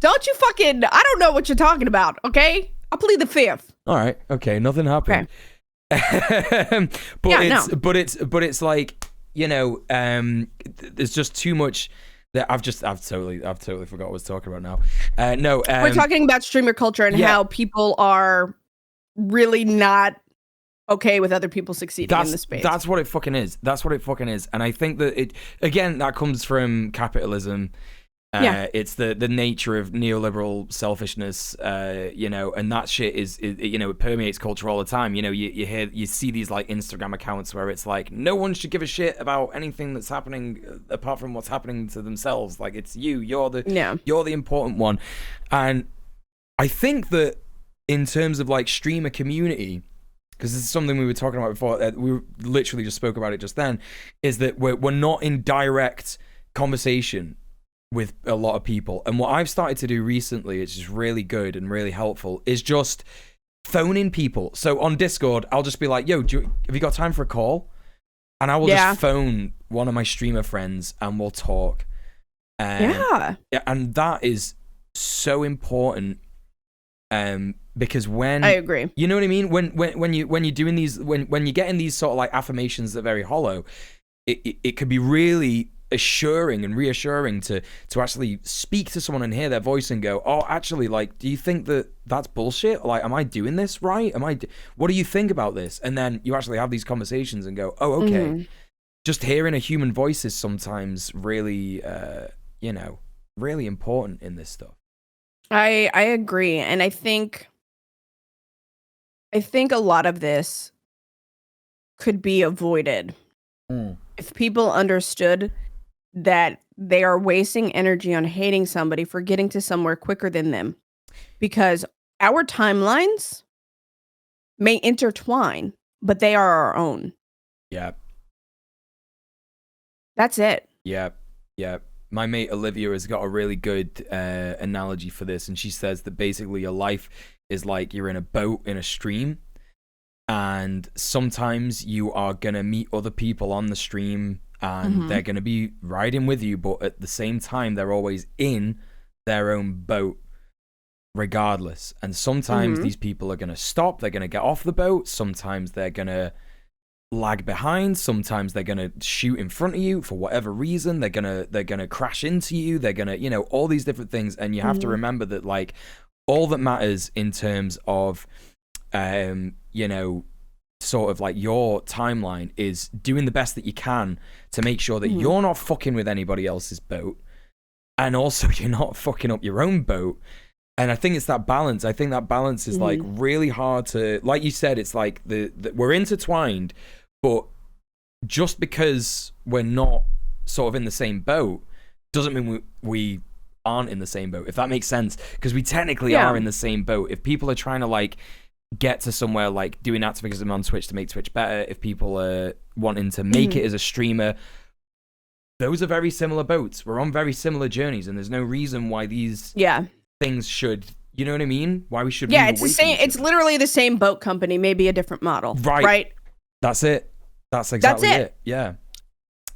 don't you fucking, I don't know what you're talking about, okay? I'll plead the fifth. All right. Okay. Nothing happened. Okay. But it's like, there's just too much that I've totally forgot what I was talking about now. We're talking about streamer culture and how people are really not okay with other people succeeding in the space. That's what it fucking is. And I think that that comes from capitalism. It's the nature of neoliberal selfishness, and that shit is it permeates culture all the time. You see these like Instagram accounts where it's like no one should give a shit about anything that's happening apart from what's happening to themselves. Like it's you're the important one. And I think that in terms of like streamer community, because this is something we were talking about before, we literally just spoke about it just then, is that we're not in direct conversation with a lot of people. And what I've started to do recently, which is really good and really helpful, is just phoning people. So on Discord, I'll just be like, yo, have you got time for a call? And I will just phone one of my streamer friends and we'll talk. And that is so important. Because when I agree, you know what I mean? When you're doing these, when you're getting these sort of like affirmations that are very hollow, it could be really assuring and reassuring to actually speak to someone and hear their voice and go, oh, actually, like, do you think that that's bullshit? Like, am I doing this right? What do you think about this? And then you actually have these conversations and go, oh, okay. Just hearing a human voice is sometimes really, really important in this stuff. I agree. And I think a lot of this could be avoided if people understood that they are wasting energy on hating somebody for getting to somewhere quicker than them, because our timelines may intertwine, but they are our own. Yeah. That's it. Yeah. My mate Olivia has got a really good analogy for this, and she says that basically your life is like you're in a boat in a stream, and sometimes you are gonna meet other people on the stream and they're gonna be riding with you, but at the same time they're always in their own boat regardless. And sometimes these people are gonna stop, they're gonna get off the boat, sometimes they're gonna lag behind, sometimes they're gonna shoot in front of you for whatever reason, they're gonna crash into you, they're gonna all these different things. And you have to remember that like all that matters in terms of sort of like your timeline is doing the best that you can to make sure that you're not fucking with anybody else's boat, and also you're not fucking up your own boat. And I think it's that balance. I think that balance is like really hard to, like you said, it's like we're intertwined, but just because we're not sort of in the same boat doesn't mean we aren't in the same boat, if that makes sense, because we technically Yeah. are in the same boat. If people are trying to like get to somewhere, like doing activism on Twitch to make Twitch better, if people are wanting to make it as a streamer, those are very similar boats. We're on very similar journeys, and there's no reason why these things should, you know what I mean? Why we should move it's the away from same. each It's other. literally the same boat company, maybe a different model. Right. That's it. That's exactly it. Yeah.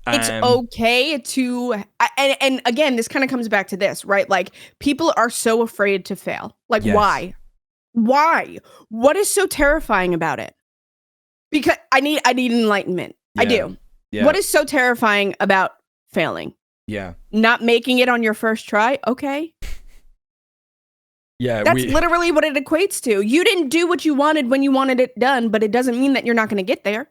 It's okay to, and again, this kind of comes back to this, right? Like, people are so afraid to fail. Like, why? Why? What is so terrifying about it? Because I need enlightenment. I do. Yeah. What is so terrifying about failing? Yeah. Not making it on your first try? Okay. Yeah. That's literally what it equates to. You didn't do what you wanted when you wanted it done, but it doesn't mean that you're not going to get there.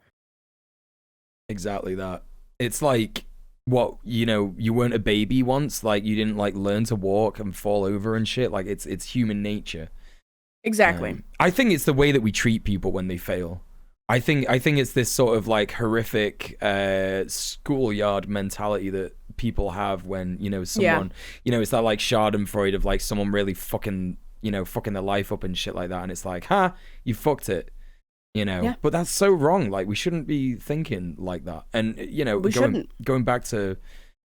Exactly that. It's like, what, you know, you weren't a baby once, like you didn't like learn to walk and fall over and shit. Like it's human nature. Exactly. I think it's the way that we treat people when they fail. I think it's this sort of like horrific schoolyard mentality that people have when, you know, someone, you know, it's that like Schadenfreude of like someone really fucking their life up and shit like that, and it's like, you fucked it. You know, but that's so wrong. Like, we shouldn't be thinking like that. And, you know, going back to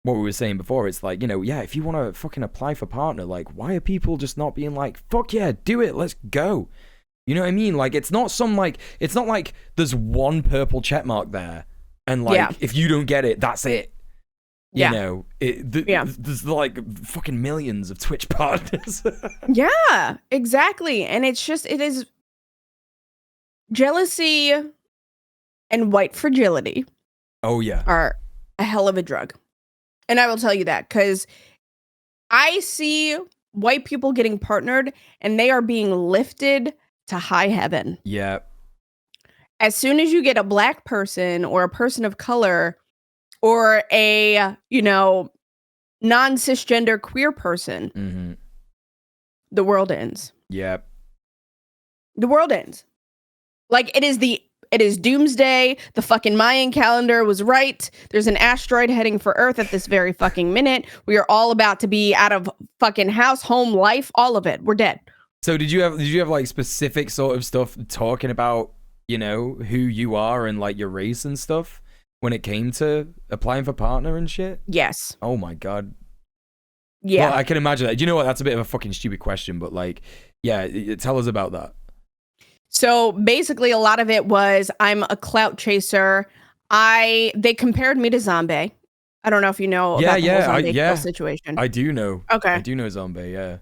what we were saying before, it's like, you know, if you want to fucking apply for partner, like, why are people just not being like, fuck yeah, do it, let's go? You know what I mean? Like, it's not like there's one purple check mark there, and like, if you don't get it, that's it. You know, there's like fucking millions of Twitch partners. Yeah, exactly. And it is jealousy and white fragility. Oh yeah, are a hell of a drug. And I will tell you that because I see white people getting partnered and they are being lifted to high heaven. Yeah. As soon as you get a black person or a person of color or a, you know, non-cisgender queer person, the world ends. Yeah. The world ends. Like, it is doomsday. The fucking Mayan calendar was right. There's an asteroid heading for Earth at this very fucking minute. We are all about to be out of fucking house, home, life, all of it. We're dead. So did you have like specific sort of stuff talking about, you know, who you are and like your race and stuff when it came to applying for partner and shit? Yes. Oh my God. Yeah. Well, I can imagine that. Do you know what? That's a bit of a fucking stupid question, but like, tell us about that. So basically, a lot of it was I'm a clout chaser. They compared me to Zombie. I don't know if you know about the whole Zombie kill situation. I do know. Okay. I do know Zombie, yeah.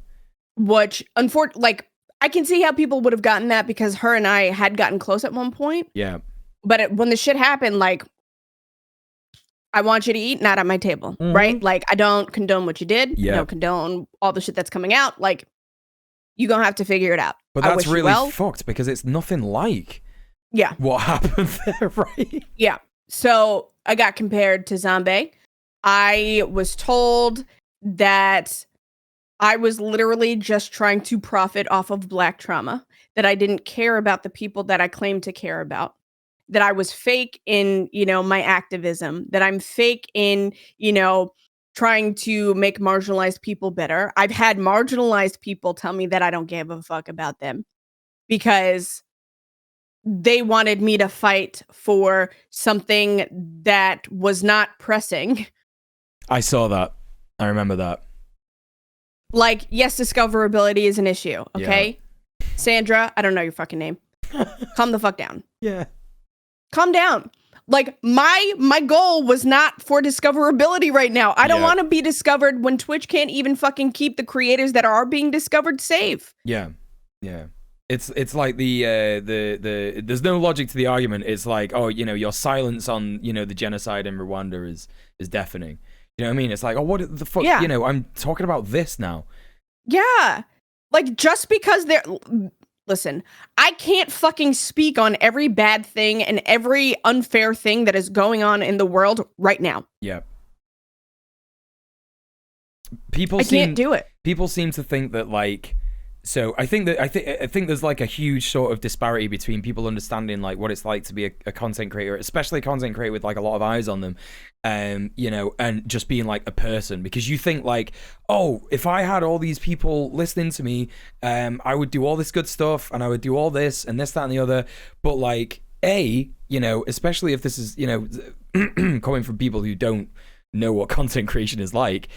Which, unfortunately, like, I can see how people would have gotten that because her and I had gotten close at one point. Yeah. But when the shit happened, like, I want you to eat, not at my table, right? Like, I don't condone what you did. Yeah. I don't condone all the shit that's coming out. Like, you're going to have to figure it out. But that's really fucked because it's nothing like what happened there, right? Yeah. So I got compared to Zombie. I was told that I was literally just trying to profit off of Black trauma, that I didn't care about the people that I claimed to care about, that I was fake in, you know, my activism, that I'm fake in, you know, trying to make marginalized people better. I've had marginalized people tell me that I don't give a fuck about them because they wanted me to fight for something that was not pressing. I saw that. I remember that. Like, yes, discoverability is an issue, okay? Yeah. Sandra, I don't know your fucking name. Calm the fuck down. Yeah. Calm down. Like, my goal was not for discoverability right now. I don't want to be discovered when Twitch can't even fucking keep the creators that are being discovered safe. Yeah. Yeah. It's like the there's no logic to the argument. It's like, oh, you know, your silence on, you know, the genocide in Rwanda is deafening. You know what I mean? It's like, oh, what the fuck? Yeah. You know, I'm talking about this now. Yeah. Like, just because listen, I can't fucking speak on every bad thing and every unfair thing that is going on in the world right now. Yeah. I can't do it. People seem to think that, like, So I think there's like a huge sort of disparity between people understanding like what it's like to be a content creator, especially a content creator with like a lot of eyes on them, you know, and just being like a person, because you think like, oh, if I had all these people listening to me, I would do all this good stuff and I would do all this and this, that, and the other. But like, you know, especially if this is, you know, coming from people who don't know what content creation is like,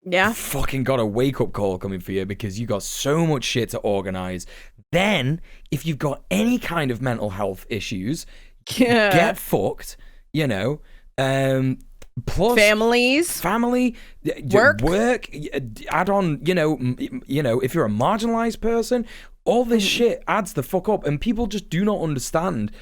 yeah, fucking got a wake-up call coming for you, because you got so much shit to organize. Then if you've got any kind of mental health issues, get fucked, you know. Plus family, work, add on, you know, if you're a marginalized person, all this shit adds the fuck up, and people just do not understand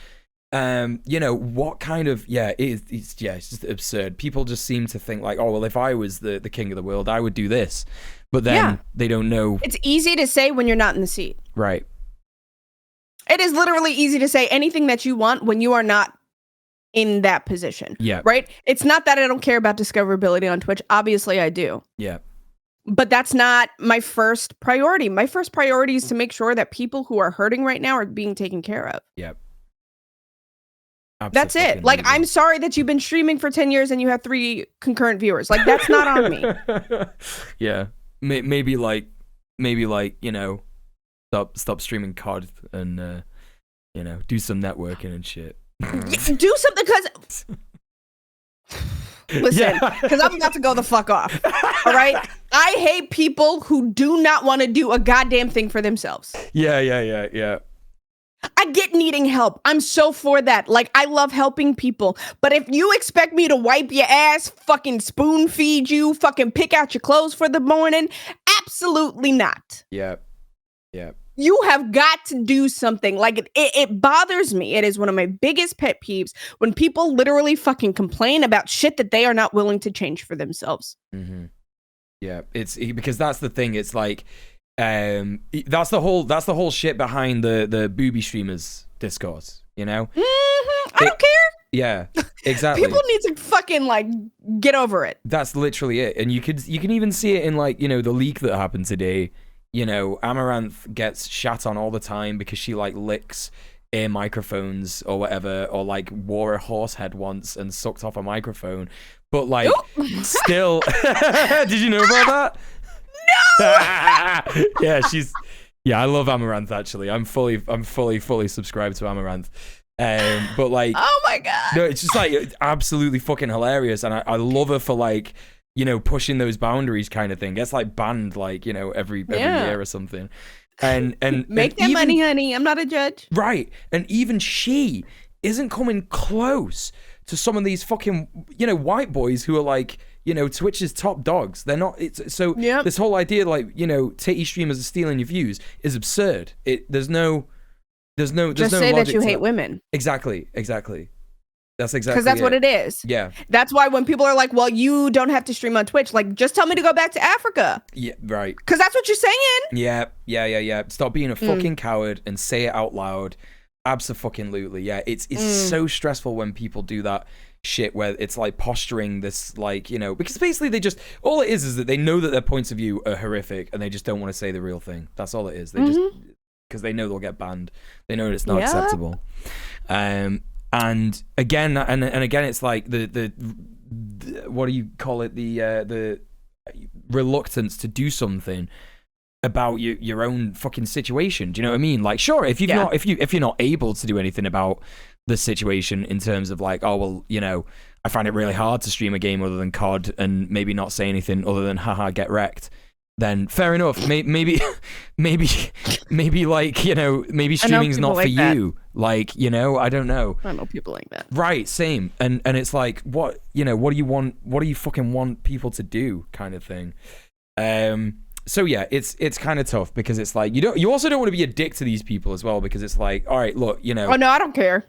you know, what kind of, it's just absurd. People just seem to think like, oh, well, if I was the king of the world, I would do this. But then they don't know. It's easy to say when you're not in the seat. Right. It is literally easy to say anything that you want when you are not in that position. Yeah. Right? It's not that I don't care about discoverability on Twitch. Obviously, I do. Yeah. But that's not my first priority. My first priority is to make sure that people who are hurting right now are being taken care of. Yeah. That's it. Like, I'm sorry that you've been streaming for 10 years and you have 3 concurrent viewers. Like, that's not on me. Yeah. Maybe like, you know, stop streaming COD and, you know, do some networking and shit. Do something, because... Listen, because I'm about to go the fuck off. All right? I hate people who do not want to do a goddamn thing for themselves. Yeah. I get needing help. I'm so for that. Like, I love helping people. But if you expect me to wipe your ass, fucking spoon feed you, fucking pick out your clothes for the morning, absolutely not. Yeah. You have got to do something. Like, it bothers me. It is one of my biggest pet peeves when people literally fucking complain about shit that they are not willing to change for themselves. Mm-hmm. Yeah, it's because that's the thing. It's like, that's the whole shit behind the booby streamers discourse, you know? Mm-hmm. I don't care. Yeah, exactly. People need to fucking like get over it. That's literally it. And you can even see it in, like, you know, the leak that happened today. You know, Amaranth gets shat on all the time because she like licks ear microphones or whatever, or like wore a horse head once and sucked off a microphone. But like, still, did you know about that? No. Yeah, I love Amaranth, actually. I'm fully subscribed to Amaranth. But like, oh my god, no, it's just like absolutely fucking hilarious, and I love her for like, you know, pushing those boundaries kind of thing. Gets like banned like, you know, every year or something. And make that money, honey. I'm not a judge. Right. And even she isn't coming close to some of these fucking, you know, white boys who are like, you know, Twitch's top dogs. They're not. This whole idea, like, you know, titty streamers are stealing your views is absurd. There's no just say that you hate women. Exactly. That's exactly because that's what it is. Yeah. That's why when people are like, well, you don't have to stream on Twitch, like, just tell me to go back to Africa. Yeah, right. Because that's what you're saying. Yeah. Stop being a fucking coward and say it out loud. Abso-fucking-lutely. Yeah, it's so stressful when people do that shit where it's like posturing this, like, you know, because basically they just, all it is that they know that their points of view are horrific and they just don't want to say the real thing. That's all it is. They just, because they know they'll get banned. They know it's not acceptable. And again, and again, it's like the what do you call it? The reluctance to do something about your own fucking situation. Do you know what I mean? Like, sure, if you're not able to do anything about the situation in terms of like, oh well, you know, I find it really hard to stream a game other than COD and maybe not say anything other than haha get wrecked. Then fair enough. Maybe like, you know, maybe streaming's not for you. Like, you know, I don't know. I know people like that. Right, same. And it's like, what, you know, what do you want? What do you fucking want people to do, kind of thing. So yeah, it's kind of tough because it's like you also don't want to be a dick to these people as well, because it's like, all right, look, you know. Oh no, I don't care.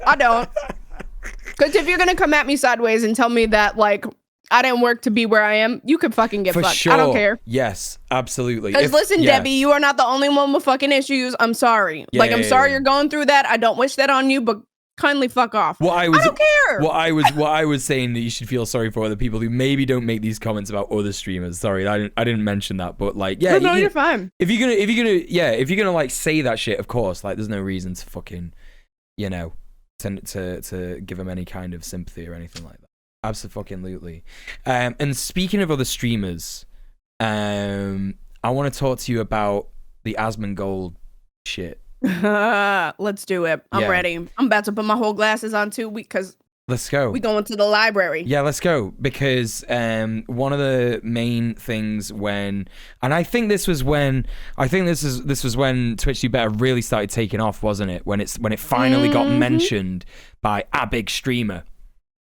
I don't. Because if you're gonna come at me sideways and tell me that like I didn't work to be where I am, you could fucking get fucked. Sure. I don't care. Yes, absolutely. Because listen, Debbie, you are not the only one with fucking issues. I'm sorry. I'm sorry you're going through that. I don't wish that on you, but kindly fuck off. I don't care. What I was saying that you should feel sorry for the people who maybe don't make these comments about other streamers. Sorry, I didn't mention that, but like, yeah, no, you're fine. If you're gonna like say that shit, of course, like, there's no reason to fucking, you know, to give them any kind of sympathy or anything like that. Absolutely. And speaking of other streamers, I want to talk to you about the Asmongold shit. Let's do it. I'm ready. I'm about to put my whole glasses on too, because let's go. We going to the library. Yeah, let's go. Because one of the main things and I think this was when this was when Twitch Do Better really started taking off, wasn't it? When it finally got mentioned by a big streamer.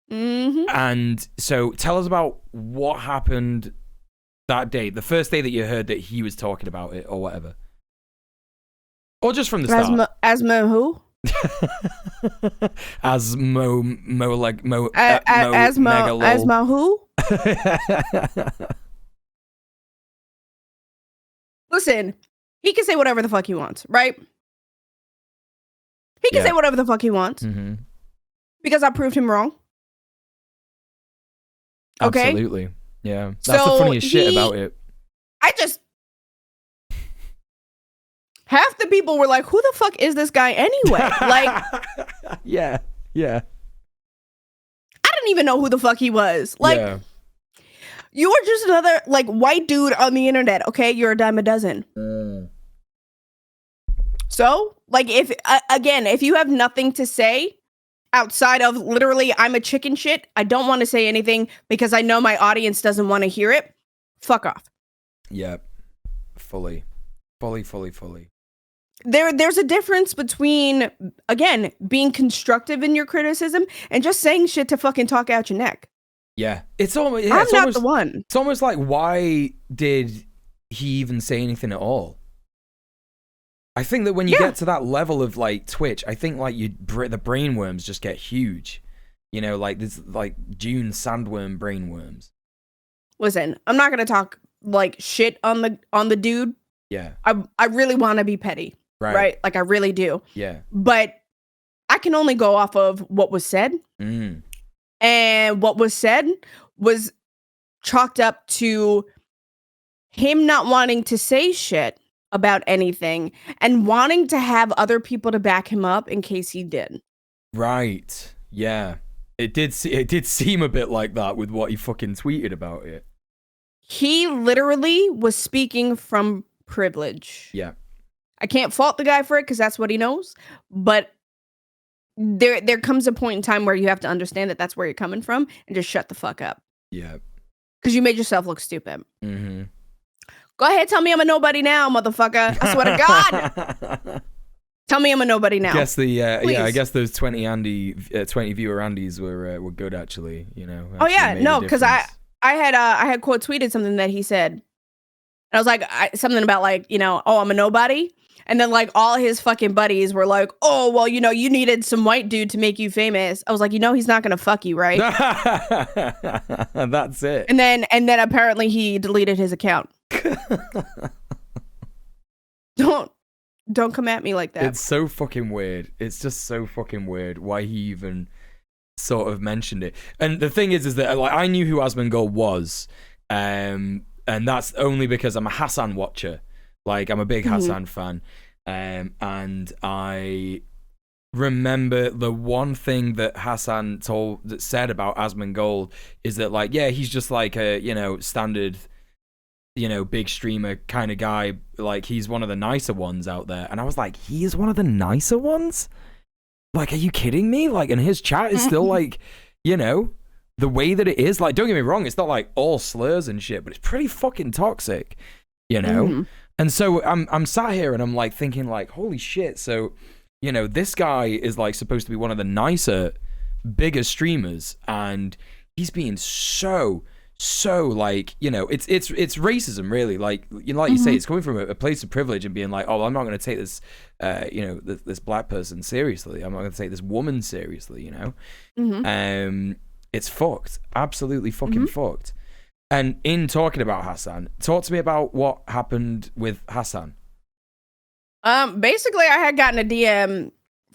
And so tell us about what happened that day, the first day that you heard that he was talking about it or whatever. Or just from the start. Asmo who? Asmo who? Listen, he can say whatever the fuck he wants, right? He can say whatever the fuck he wants. Because I proved him wrong. Okay? Absolutely. Yeah. That's the funniest shit about it. Half the people were like, who the fuck is this guy anyway? Like, yeah. I didn't even know who the fuck he was. Like, you are just another, like, white dude on the internet, okay? You're a dime a dozen. So, like, if you have nothing to say outside of literally, I'm a chicken shit, I don't want to say anything because I know my audience doesn't want to hear it, fuck off. Yep. Fully. There's a difference between, again, being constructive in your criticism and just saying shit to fucking talk out your neck. Yeah. It's almost, I'm not the one. It's almost like, why did he even say anything at all? I think that when you get to that level of like Twitch, I think like the brainworms just get huge. You know, like this, like June sandworm brainworms. Listen, I'm not gonna talk like shit on the dude. Yeah. I really want to be petty. Right? Like, I really do. Yeah. But I can only go off of what was said. And what was said was chalked up to him not wanting to say shit about anything and wanting to have other people to back him up in case he did. Right. Yeah. It did seem a bit like that with what he fucking tweeted about it. He literally was speaking from privilege. Yeah. I can't fault the guy for it because that's what he knows. But there comes a point in time where you have to understand that that's where you're coming from and just shut the fuck up. Yeah. Because you made yourself look stupid. Go ahead, tell me I'm a nobody now, motherfucker. I swear to God. Tell me I'm a nobody now. Guess I guess those 20 viewer Andys were good, actually. You know. Oh yeah, no, because I had quote tweeted something that he said. And I was like, something about like, you know, oh, I'm a nobody. And then like all his fucking buddies were like, oh, well, you know, you needed some white dude to make you famous. I was like, you know, he's not going to fuck you, right? That's it. And then apparently he deleted his account. Don't come at me like that. It's so fucking weird. It's just so fucking weird why he even sort of mentioned it. And the thing is that like I knew who Asmongold was. And that's only because I'm a Hassan watcher. Like, I'm a big Hassan fan. And I remember the one thing that Hassan said about Asmongold is that, like, yeah, he's just like a, you know, standard, you know, big streamer kind of guy. Like, he's one of the nicer ones out there. And I was like, he is one of the nicer ones? Like, are you kidding me? Like, and his chat is still like, you know, the way that it is. Like, don't get me wrong, it's not like all slurs and shit, but it's pretty fucking toxic, you know? And so I'm sat here and I'm like thinking like, holy shit. So, you know, this guy is like supposed to be one of the nicer, bigger streamers, and he's being so like, you know, it's racism really. Like, you know, like you say, it's coming from a place of privilege and being like, oh, I'm not going to take this, you know, this black person seriously. I'm not going to take this woman seriously, you know? It's fucked. Absolutely fucking fucked. And in talking about Hassan, talk to me about what happened with Hassan. Basically, I had gotten a DM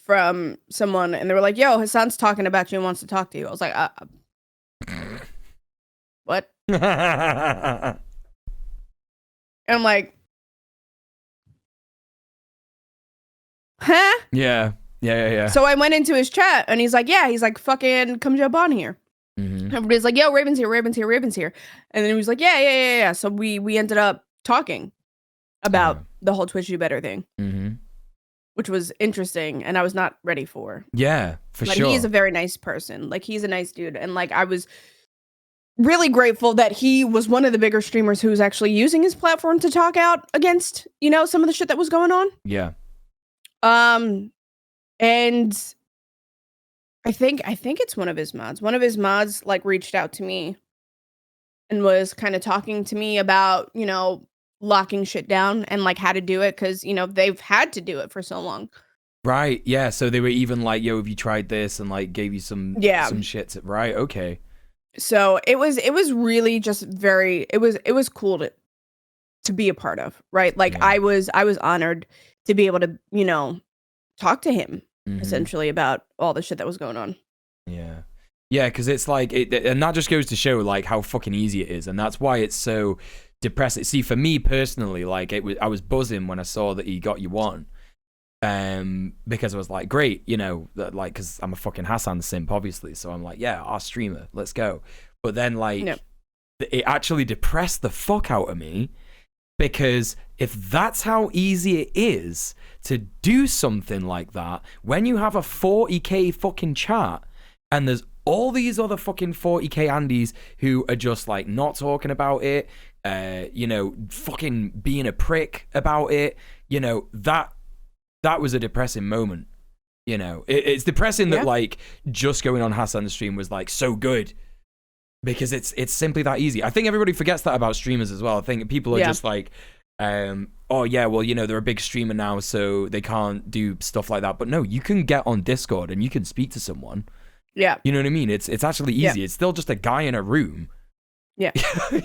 from someone, and they were like, "Yo, Hassan's talking about you and wants to talk to you." I was like, "What?" And I'm like, "Huh?" Yeah. So I went into his chat, and he's like, "Yeah," he's like, "Fucking come jump on here." Everybody's like, "Yo, Raven's here, Raven's here, Raven's here," and then he was like, "Yeah." So we ended up talking about the whole Twitch Do Better thing, which was interesting, and I was not ready for. Yeah, for But sure. he's a very nice person. Like, he's a nice dude, and like I was really grateful that he was one of the bigger streamers who was actually using his platform to talk out against, you know, some of the shit that was going on. Yeah. And I think it's one of his mods. One of his mods like reached out to me and was kind of talking to me about, you know, locking shit down and like how to do it, because, you know, they've had to do it for so long. Right. Yeah. So they were even like, "Yo, have you tried this?" and like gave you some shit. Right. Okay. So it was really just it was cool to be a part of, right? Like I was honored to be able to, you know, talk to him essentially about all the shit that was going on. Yeah. Yeah, because it's like, and that just goes to show like how fucking easy it is, and that's why it's so depressing. See, for me personally, like I was buzzing when I saw that he got you on, because I was like, great, you know, like, because I'm a fucking Hassan simp, obviously, so I'm like, yeah, our streamer, let's go. But then like, it actually depressed the fuck out of me, because if that's how easy it is to do something like that, when you have a 40k fucking chat, and there's all these other fucking 40k Andys who are just like not talking about it, you know, fucking being a prick about it, you know, that was a depressing moment. You know, it's depressing that like just going on Hassan's stream was like so good, because it's simply that easy. I think everybody forgets that about streamers as well. I think people are just like, oh yeah, well, you know, they're a big streamer now, so they can't do stuff like that. But no, you can get on Discord and you can speak to someone. Yeah. You know what I mean? It's actually easy. It's still just a guy in a room. Yeah.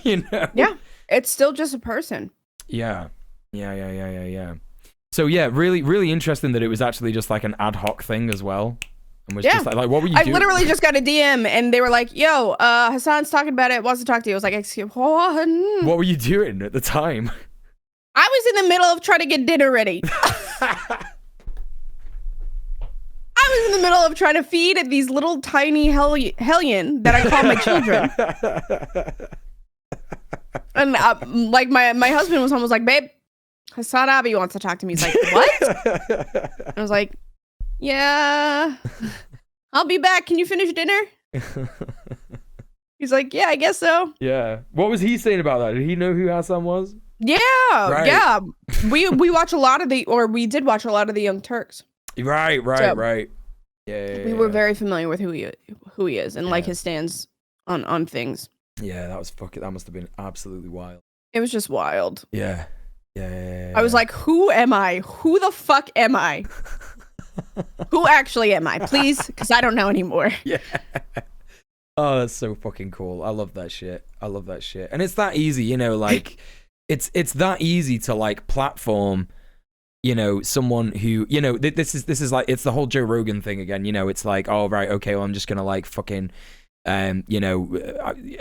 You know? Yeah. It's still just a person. Yeah. So yeah, really, really interesting that it was actually just like an ad hoc thing as well. And was just like, what were you doing? I literally just got a DM and they were like, "Yo, Hassan's talking about it, wants to talk to you." I was like, "Excuse me, what were you doing at the time?" I was in the middle of trying to get dinner ready. I was in the middle of trying to feed these little tiny hellion that I call my children. And like my husband was home, was like, "Babe, Hassan Abi wants to talk to me." He's like, "What?" I was like, "Yeah, I'll be back. Can you finish dinner?" He's like, "Yeah, I guess so." Yeah. What was he saying about that? Did he know who Hassan was? Yeah, yeah. We watch a lot of we did watch a lot of the Young Turks. Right. Yeah. We were very familiar with who he is and like his stance on things. Yeah, that must have been absolutely wild. It was just wild. Yeah. I was like, who am I? Who the fuck am I? Who actually am I? Please, because I don't know anymore. Yeah. Oh, that's so fucking cool. I love that shit. And it's that easy, you know, like it's that easy to like platform, you know, someone who, you know, this is like, it's the whole Joe Rogan thing again, you know, it's like, oh, right, okay, well, I'm just gonna like fucking, you know,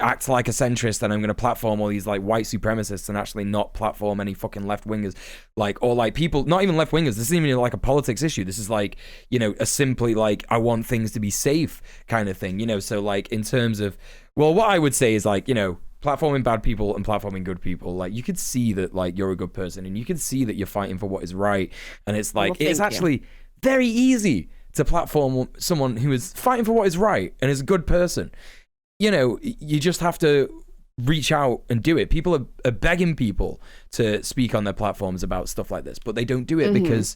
act like a centrist, and I'm gonna platform all these like white supremacists and actually not platform any fucking left-wingers, like, or like people, not even left-wingers, this isn't even like a politics issue, this is like, you know, a simply like, I want things to be safe kind of thing, you know, so like, in terms of, well, what I would say is like, you know, platforming bad people and platforming good people, like you could see that like you're a good person and you can see that you're fighting for what is right, and it's like, it's actually very easy to platform someone who is fighting for what is right and is a good person. You know, you just have to reach out and do it. People are begging people to speak on their platforms about stuff like this, but they don't do it because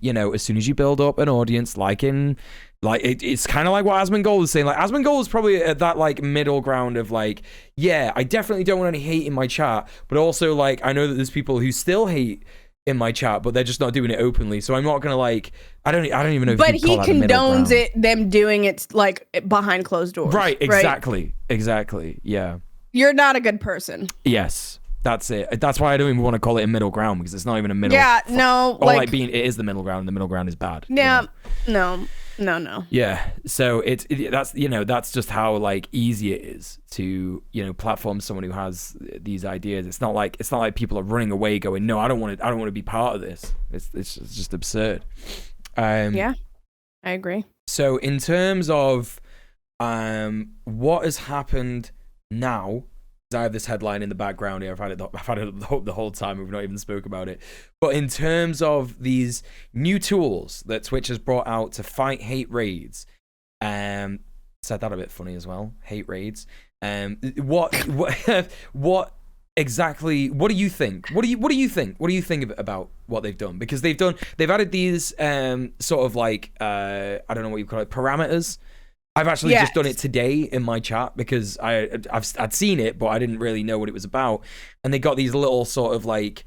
you know, as soon as you build up an audience, it's kind of like what Asmongold is saying. Like, Asmongold is probably at that like middle ground of like, yeah, I definitely don't want any hate in my chat, but also like, I know that there's people who still hate in my chat, but they're just not doing it openly. So I'm not gonna like, I don't even know. If but he condones them doing it like behind closed doors. Right. Exactly. Yeah. You're not a good person. Yes. That's it. That's why I don't even want to call it a middle ground, because it's not even a middle. Yeah, no, or like being, it is the middle ground, and the middle ground is bad. Yeah, no. Yeah, so that's just how like easy it is to platform someone who has these ideas. It's not like people are running away going, no, I don't want to be part of this. It's just absurd. Yeah, I agree. So in terms of what has happened now, I have this headline in the background here. I've had it the whole time. We've not even spoke about it. But in terms of these new tools that Twitch has brought out to fight hate raids, said that a bit funny as well. Hate raids. What exactly? What do you think? What do you think? What do you think about what they've done? Because they've added these sort of like I don't know what you call it, parameters. I've actually just done it today in my chat because I'd seen it, but I didn't really know what it was about. And they got these little sort of like,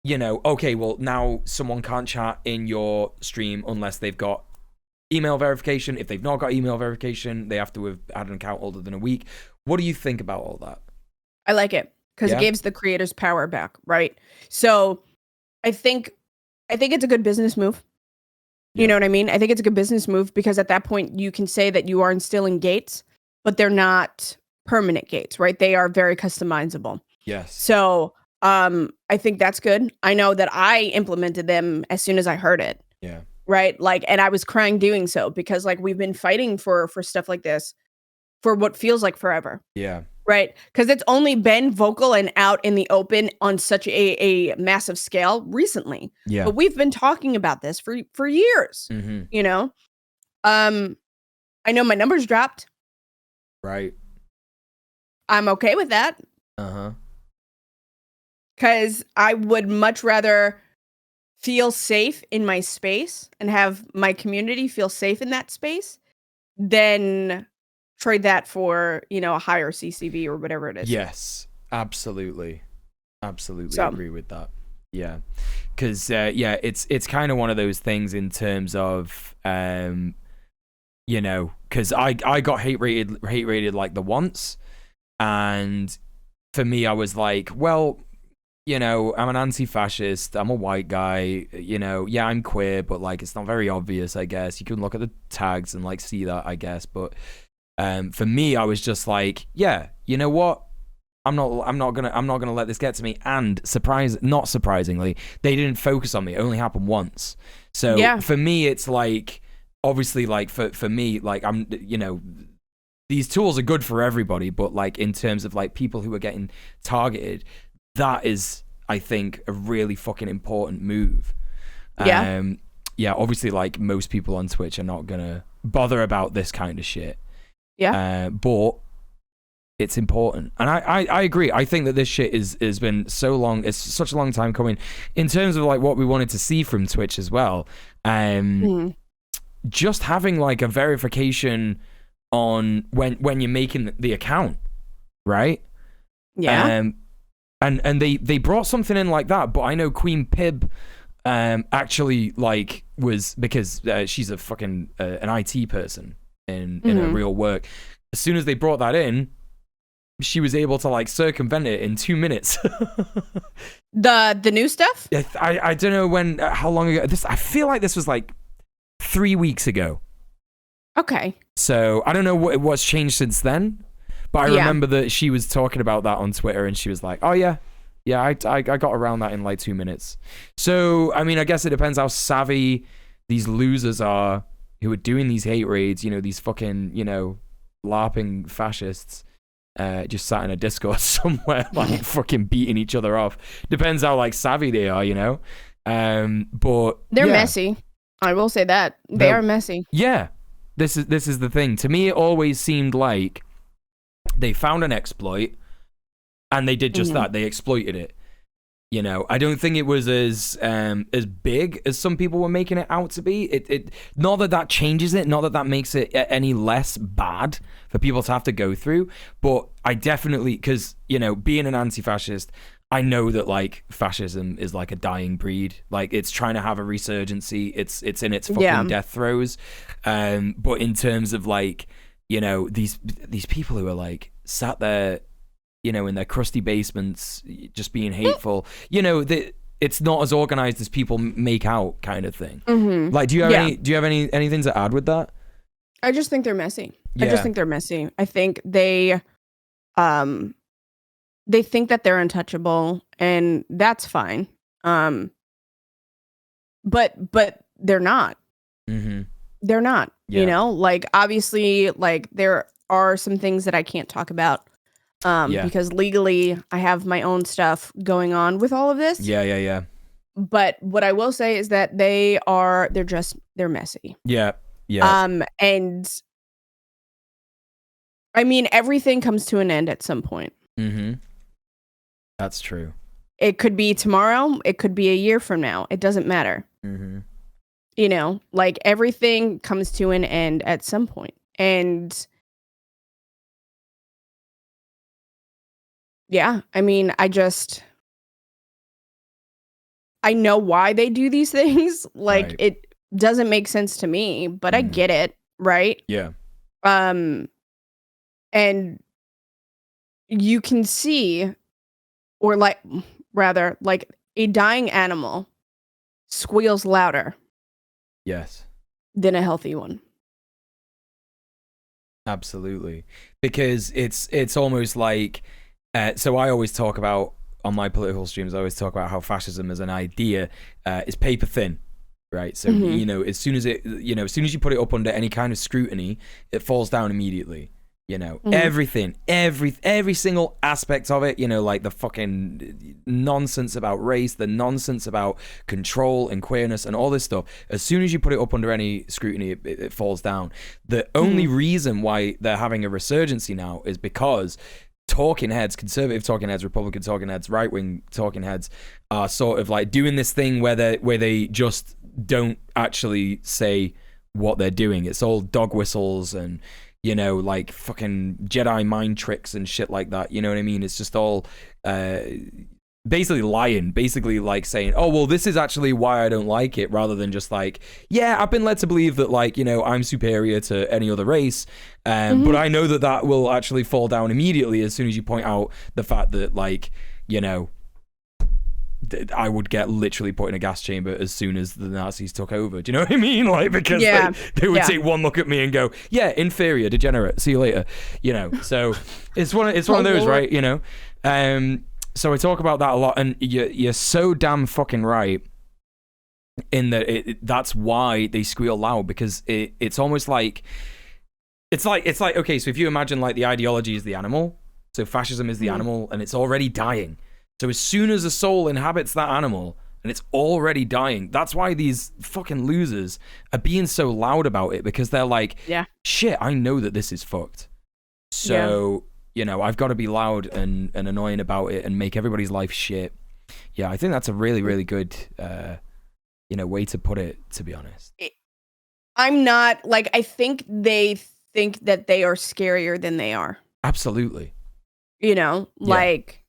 okay, well, now someone can't chat in your stream unless they've got email verification. If they've not got email verification, they have to have had an account older than a week. What do you think about all that? I like it because it gives the creators power back, right? So I think it's a good business move. You know what I mean? I think it's a good business move because at that point you can say that you are instilling gates, but they're not permanent gates, right? They are very customizable. Yes. So I think that's good. I know that I implemented them as soon as I heard it. Yeah. Right? Like, and I was crying doing so because like we've been fighting for stuff like this for what feels like forever. Yeah. Right? Because it's only been vocal and out in the open on such a massive scale recently. Yeah. But we've been talking about this for years. Mm-hmm. I know my numbers dropped. Right. I'm okay with that. Uh-huh. Because I would much rather feel safe in my space and have my community feel safe in that space than trade that for, a higher CCV or whatever it is. Yes, absolutely. Absolutely agree with that. Yeah. Because, it's kind of one of those things in terms of, because I got hate rated like the once. And for me, I was like, well, I'm an anti-fascist. I'm a white guy. I'm queer, but like, it's not very obvious, I guess. You can look at the tags and like see that, I guess. But for me, I was just like, yeah, you know what? I'm not gonna let this get to me. And not surprisingly, they didn't focus on me. It only happened once. So for me, it's like, obviously, like for me, like I'm, these tools are good for everybody, but like in terms of like people who are getting targeted, that is, I think, a really fucking important move. Obviously, like most people on Twitch are not gonna bother about this kind of shit. But it's important, and I agree. I think that this shit has been so long. It's such a long time coming in terms of like what we wanted to see from Twitch as well. Just having like a verification on when you're making the account, right? And they brought something in like that, but I know Queen Pib actually like was, because she's a fucking an IT person in her real work. As soon as they brought that in, she was able to like circumvent it in 2 minutes. The new stuff? I don't know how long ago I feel like this was like 3 weeks ago. Okay. So I don't know what's changed since then, but I remember that she was talking about that on Twitter, and she was like, oh yeah, I got around that in like 2 minutes. So I mean, I guess it depends how savvy these losers are who are doing these hate raids, these fucking, LARPing fascists, just sat in a Discord somewhere, like fucking beating each other off. Depends how like savvy they are, but they're messy. I will say that they are messy. Yeah, this is the thing. To me, it always seemed like they found an exploit and they did just that. They exploited it. I don't think it was as big as some people were making it out to be. It not that changes it, not that makes it any less bad for people to have to go through. But I definitely, because being an anti-fascist, I know that like fascism is like a dying breed. Like it's trying to have a resurgency. It's in its fucking death throes. But in terms of like these people who are like sat there in their crusty basements, just being hateful. It's not as organized as people make out, kind of thing. Mm-hmm. Like, do you have anything to add with that? I just think they're messy. Yeah. I just think they're messy. I think they think that they're untouchable, and that's fine. But they're not. Mm-hmm. They're not. Yeah. Like, obviously, like, there are some things that I can't talk about because legally I have my own stuff going on with all of this. Yeah. But what I will say is that they're messy. Yeah. And I mean, everything comes to an end at some point. Mm-hmm. That's true. It could be tomorrow. It could be a year from now. It doesn't matter. Mm-hmm. Like, everything comes to an end at some point. And yeah, I mean, I know why they do these things. Like, Right. It doesn't make sense to me, but I get it, right? Yeah. And you can see, or rather, like, a dying animal squeals louder Yes. than a healthy one. Absolutely. Because it's almost like, so I always talk about, on my political streams, I always talk about how fascism as an idea is paper thin, right? So, as soon as you put it up under any kind of scrutiny, it falls down immediately. Everything, every single aspect of it, like the fucking nonsense about race, the nonsense about control and queerness and all this stuff, as soon as you put it up under any scrutiny, it falls down. The only reason why they're having a resurgency now is because talking heads, conservative talking heads, Republican talking heads, right-wing talking heads are sort of like doing this thing where they just don't actually say what they're doing. It's all dog whistles and like fucking Jedi mind tricks and shit like that. You know what I mean? It's just all basically lying, basically like saying, oh, well, this is actually why I don't like it, rather than just like, yeah, I've been led to believe that, like, I'm superior to any other race. But I know that will actually fall down immediately as soon as you point out the fact that, like, I would get literally put in a gas chamber as soon as the Nazis took over. Do you know what I mean? Like, because they would take one look at me and go, yeah, inferior, degenerate, see you later. So it's one of those, right? So I talk about that a lot, and you're so damn fucking right in that that's why they squeal loud, because it's almost like it's like okay, so if you imagine, like, the ideology is the animal, so fascism is the animal, and it's already dying. So as soon as a soul inhabits that animal and it's already dying, that's why these fucking losers are being so loud about it, because they're like, shit, I know that this is fucked. So, I've got to be loud and annoying about it and make everybody's life shit. Yeah, I think that's a really, really good, way to put it, to be honest. I'm not, like, I think they think that they are scarier than they are. Absolutely. Like...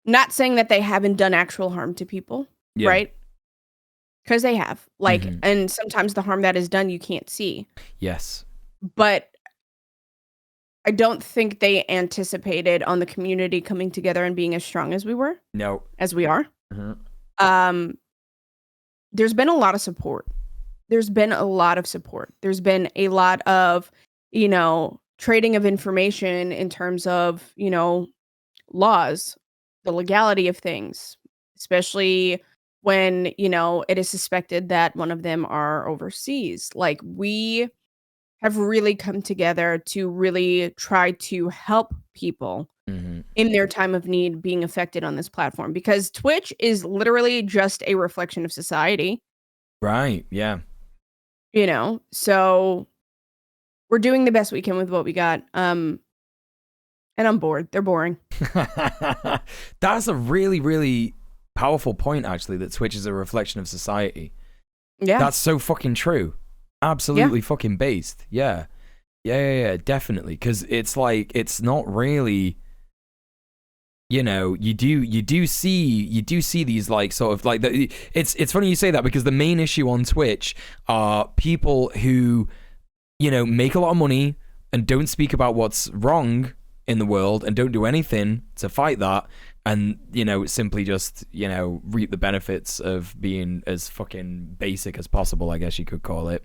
Not saying that they haven't done actual harm to people, right? Because they have. Like, and sometimes the harm that is done you can't see. Yes. But I don't think they anticipated on the community coming together and being as strong as we were. No. As we are. There's been a lot of support. There's been a lot of trading of information in terms of, laws, the legality of things, especially when, it is suspected that one of them are overseas. Like, we have really come together to really try to help people in their time of need being affected on this platform, because Twitch is literally just a reflection of society. Right. Yeah. So we're doing the best we can with what we got. And I'm bored. They're boring. That's a really, really powerful point, actually, that Twitch is a reflection of society. Yeah. That's so fucking true. Absolutely fucking based. Yeah. Yeah, definitely. Because it's like, it's not really, you do see these, like, sort of like, it's funny you say that, because the main issue on Twitch are people who, make a lot of money and don't speak about what's wrong in the world and don't do anything to fight that, and simply just reap the benefits of being as fucking basic as possible, I guess you could call it.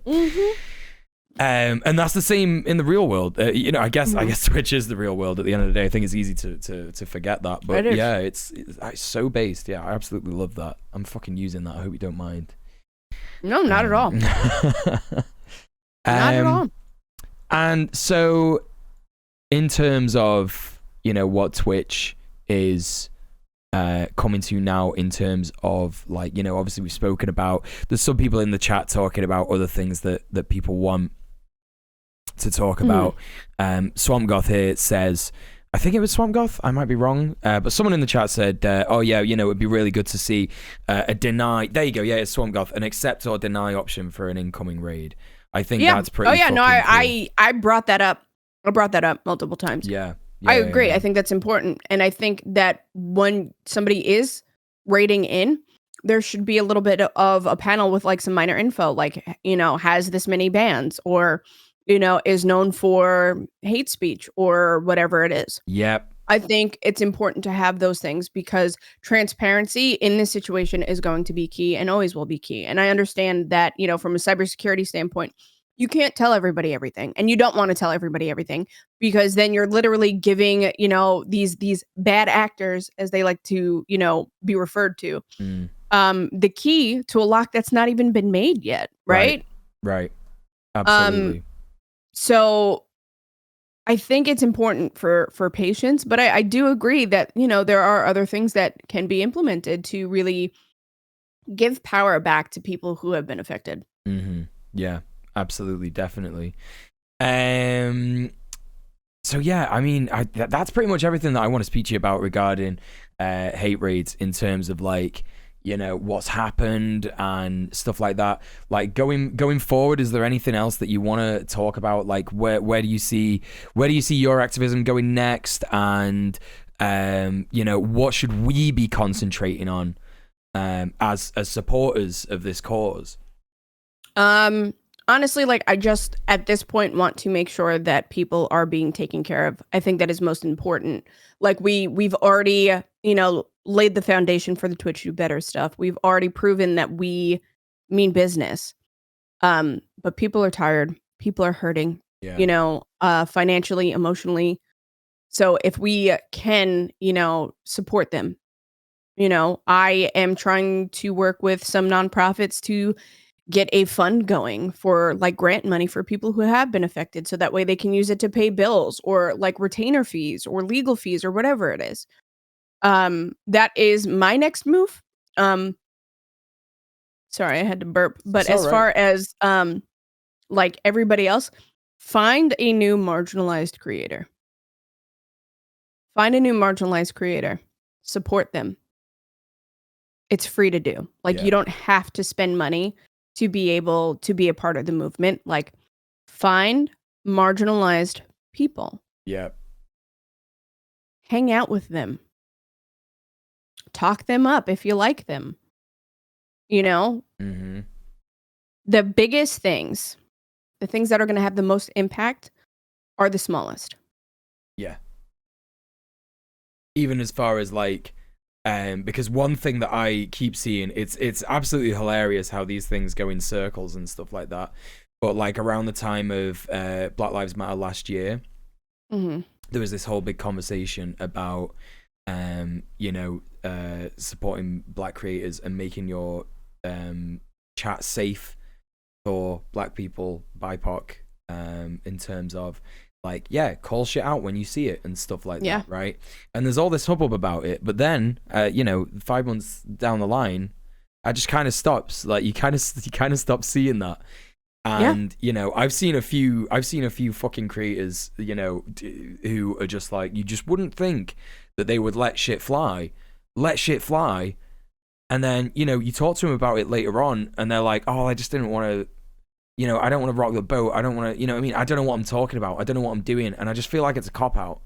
And that's the same in the real world. I guess Twitch is the real world at the end of the day. I think it's easy to forget that, but yeah, it's so based. Yeah, I absolutely love that. I'm fucking using that. I hope you don't mind. No, not at all. Not at all. And so, in terms of what Twitch is coming to now, in terms of obviously we've spoken about. There's some people in the chat talking about other things that people want to talk about. Swamp Goth here says, I think it was Swamp Goth, I might be wrong, but someone in the chat said, oh yeah, it would be really good to see a deny, there you go, yeah, it's Swamp Goth, an accept or deny option for an incoming raid. I think that's pretty no, cool. I brought that up. I brought that up multiple times. I agree. I think that's important. And I think that when somebody is raiding in, there should be a little bit of a panel with some minor info, has this many bans, or is known for hate speech, or whatever it is. Yep. I think it's important to have those things, because transparency in this situation is going to be key and always will be key. And I understand that, from a cybersecurity standpoint, you can't tell everybody everything, and you don't want to tell everybody everything, because then you're literally giving, these bad actors, as they like to, be referred to, the key to a lock that's not even been made yet. Right. Absolutely. So I think it's important for patience, but I do agree that, there are other things that can be implemented to really give power back to people who have been affected. Yeah, absolutely. Definitely. So yeah, I mean, that's pretty much everything that I want to speak to you about regarding hate raids, in terms of what's happened and stuff like that. Going forward, is there anything else that you want to talk about? Where do you see your activism going next? And what should we be concentrating on as supporters of this cause? Honestly, I just at this point want to make sure that people are being taken care of. I think that is most important. We've already, laid the foundation for the Twitch Do Better stuff. We've already proven that we mean business. But people are tired. People are hurting, financially, emotionally. So if we can, support them, I am trying to work with some nonprofits to get a fund going for grant money for people who have been affected, so that way they can use it to pay bills, or retainer fees or legal fees or whatever it is. That is my next move. Sorry, I had to burp. But as far as everybody else, find a new marginalized creator. Find a new marginalized creator. Support them. It's free to do. You don't have to spend money to be able to be a part of the movement. Find marginalized people. Yeah. Hang out with them. Talk them up if you like them. Mm-hmm. The biggest things, the things that are going to have the most impact, are the smallest. Yeah. Even as far as because one thing that I keep seeing, it's absolutely hilarious how these things go in circles and stuff like that. But around the time of Black Lives Matter last year, there was this whole big conversation about supporting Black creators and making your chat safe for Black people, BIPOC, in terms of call shit out when you see it and stuff like that, right? And there's all this hubbub about it, but then 5 months down the line, I just kind of stops. You kind of stop seeing that. And I've seen a few fucking creators, who are just you just wouldn't think that they would let shit fly, and then you talk to them about it later on, and they're like, oh, I just didn't want to. I don't want to rock the boat. I don't want to, I mean? I don't know what I'm talking about. I don't know what I'm doing. And I just feel like it's a cop-out.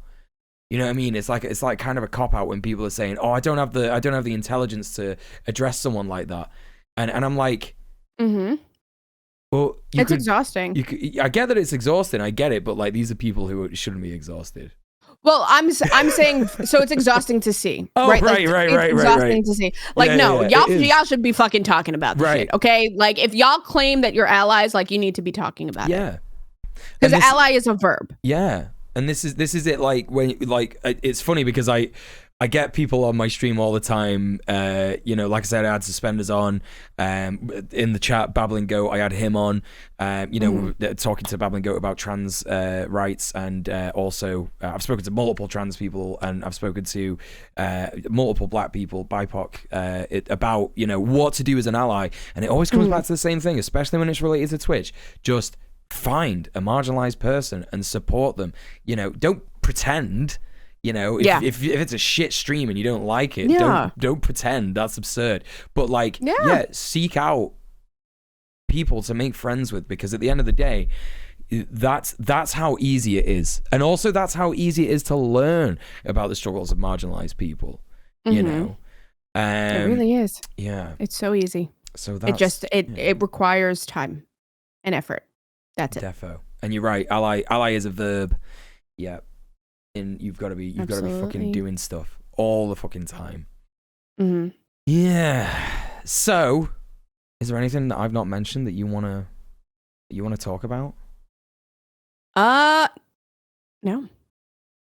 You know what I mean? It's like kind of a cop-out when people are saying, oh, I don't have the intelligence to address someone like that. And I'm like, well, it's exhausting. I get that it's exhausting. I get it. But these are people who shouldn't be exhausted. Well, I'm saying so it's exhausting to see. Oh, right, right. Exhausting to see. Like, Yeah, no, yeah, y'all should be fucking talking about this shit. Okay, like if y'all claim that you're allies, like you need to be talking about it. Yeah, because ally is a verb. Yeah, and this is it. Like when it's funny because I get people on my stream all the time. Like I said, I had Suspenders on. In the chat, Babbling Goat, I had him on. We were talking to Babbling Goat about trans rights, and also I've spoken to multiple trans people, and I've spoken to multiple black people, BIPOC, about what to do as an ally, and it always comes back to the same thing, especially when it's related to Twitch. Just find a marginalized person and support them. Don't pretend. If it's a shit stream and you don't like it, don't pretend. That's absurd. But seek out people to make friends with, because at the end of the day, that's how easy it is. And also that's how easy it is to learn about the struggles of marginalized people. It really is. Yeah. It's so easy. So that's, it requires time and effort. That's it. Defo. And you're right. Ally is a verb. Yeah. And you've got to be fucking doing stuff all the fucking time. Yeah. So, is there anything that I've not mentioned that you wanna talk about? No.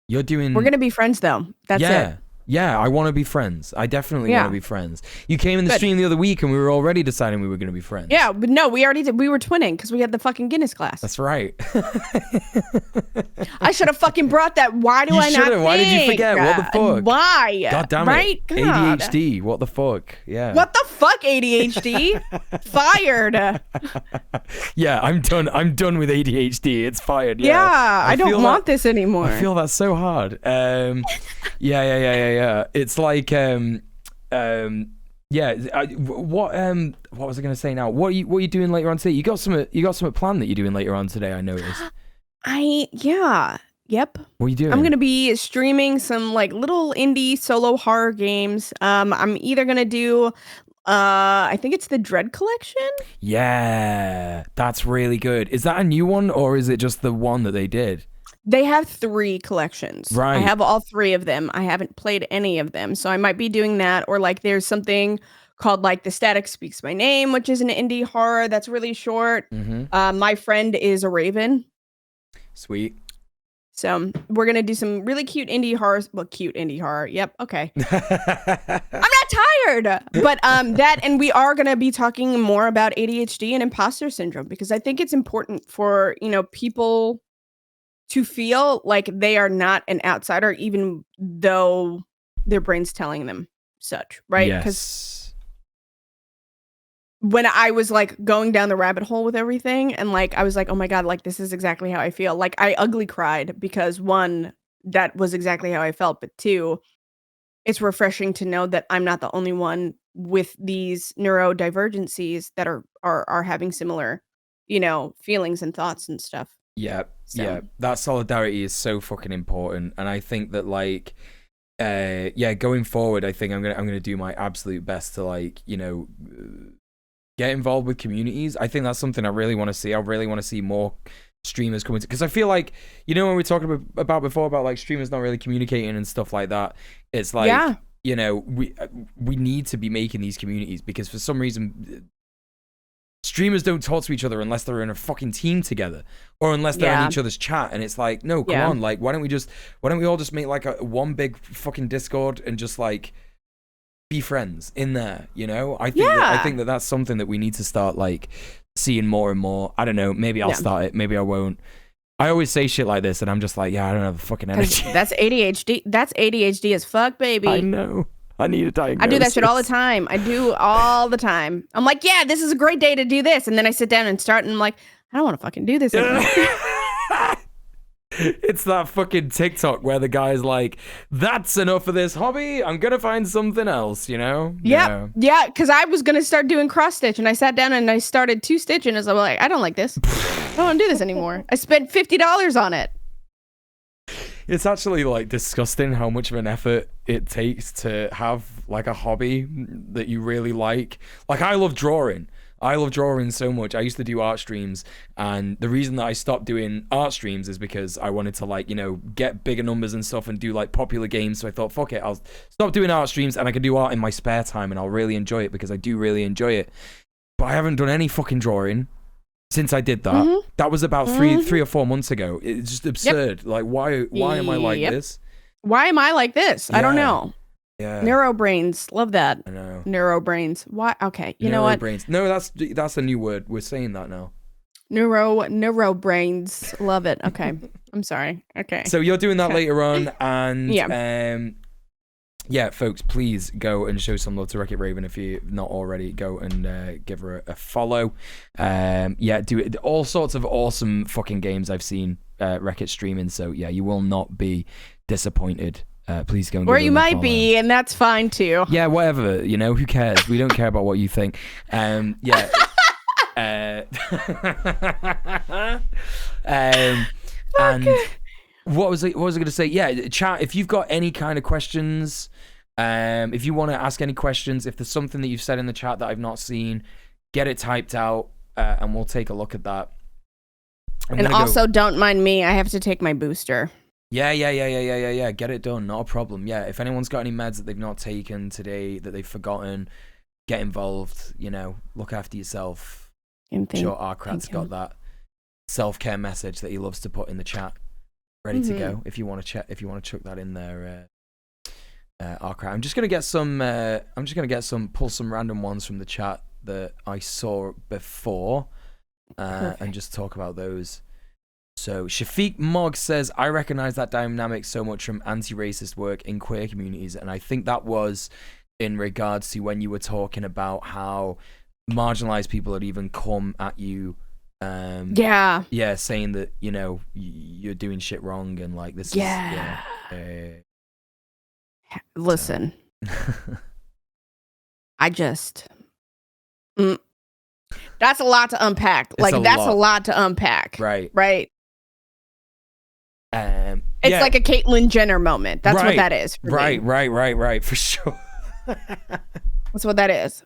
You're doing. We're gonna be friends though. That's it. Yeah, I want to be friends. I definitely want to be friends. You came in the stream the other week and we were already deciding we were going to be friends. Yeah, but no, we already did. We were twinning because we had the fucking Guinness class. That's right. I should have fucking brought that. Why do I not think? Why did you forget? What the fuck? Why? God damn it. Right? God. ADHD. What the fuck? Yeah. What the fuck, ADHD? Fired. Yeah, I'm done. I'm done with ADHD. It's fired. Yeah. I don't want this anymore. I feel that's so hard. Yeah. It's like, what was I going to say now? What are you doing later on today? You got some planned that you're doing later on today, I noticed. Yep. What are you doing? I'm going to be streaming some like little indie solo horror games. I'm either going to do, I think it's the Dread Collection. Yeah, that's really good. Is that a new one or is it just the one that they did? They have 3 collections. Right. I have all 3 of them. I haven't played any of them. So I might be doing that. Or like there's something called like The Static Speaks My Name, which is an indie horror that's really short. My friend is a Raven. Sweet. So we're going to do some really cute indie horror. Well, cute indie horror. Yep. Okay. I'm not tired. But that, and we are going to be talking more about ADHD and imposter syndrome, because I think it's important for, people to feel like they are not an outsider, even though their brain's telling them such, right? Because when I was like going down the rabbit hole with everything, and like I was like, oh my God, like this is exactly how I feel. Like I ugly cried because 1, that was exactly how I felt, but 2, it's refreshing to know that I'm not the only one with these neurodivergencies that are having similar, feelings and thoughts and stuff. Yeah. That solidarity is so fucking important, and I think that like, going forward, I think I'm gonna do my absolute best to get involved with communities. I think that's something I really want to see. I really want to see more streamers come into, because I feel like when we talked about before about like streamers not really communicating and stuff like that. It's like we need to be making these communities, because for some reason streamers don't talk to each other unless they're in a fucking team together, or unless they're in each other's chat. And it's like, no, come on, like why don't we all just make like one big fucking Discord and just like be friends in there, I think that that's something that we need to start like seeing more and more. I don't know, maybe I'll start it, maybe I won't. I always say shit like this and I'm just like, I don't have the fucking energy. That's ADHD. That's ADHD as fuck, baby. I know. I need a diagnosis. I do that shit all the time. I do all the time. I'm like, yeah, this is a great day to do this. And then I sit down and start and I'm like, I don't want to fucking do this anymore. It's that fucking TikTok where the guy's like, that's enough of this hobby. I'm going to find something else, Yeah, because I was going to start doing cross stitch and I sat down and I started 2 stitching and I was like, I don't like this. I don't want to do this anymore. I spent $50 on it. It's actually like disgusting how much of an effort it takes to have like a hobby that you really like. Like I love drawing. I love drawing so much. I used to do art streams, and the reason that I stopped doing art streams is because I wanted to, like, get bigger numbers and stuff and do like popular games. So I thought, fuck it, I'll stop doing art streams and I can do art in my spare time and I'll really enjoy it, because I do really enjoy it. But I haven't done any fucking drawing since I did that. That was about three or 4 months ago. It's just absurd. Like, why am I like this? Why am I like this? I don't know. Yeah. Neurobrains. Love that. I know. Neurobrains. Why? Okay. You know what? No, that's a new word. We're saying that now. Neurobrains. Love it. Okay. I'm sorry. Okay. So you're doing that later on, and yeah, folks, please go and show some love to RekItRaven if you're not already. Go and give her a follow. Yeah, do it. All sorts of awesome fucking games I've seen RekIt streaming. So yeah, you will not be disappointed. Please go and or you might be, and that's fine too. Yeah, whatever. Who cares? We don't care about what you think. Yeah. And what was I going to say? Yeah, chat. If you've got any kind of questions, if you want to ask any questions, if there's something that you've said in the chat that I've not seen, get it typed out, and we'll take a look at that. And also, don't mind me. I have to take my booster. Yeah. Get it done. Not a problem. Yeah, if anyone's got any meds that they've not taken today, that they've forgotten, get involved. Look after yourself. I'm sure Arkrat's got that self-care message that he loves to put in the chat, ready to go. If you want to chuck that in there, Arkrat. I'm just gonna get some. Pull some random ones from the chat that I saw before, and just talk about those. So Shafiq Mogg says, I recognize that dynamic so much from anti-racist work in queer communities, and I think that was in regards to when you were talking about how marginalized people had even come at you, saying that you're doing shit wrong, and like this listen, I just that's a lot to unpack. That's a lot to unpack. Right. It's like a Caitlyn Jenner moment. That's what that is. Right. For sure. That's what that is.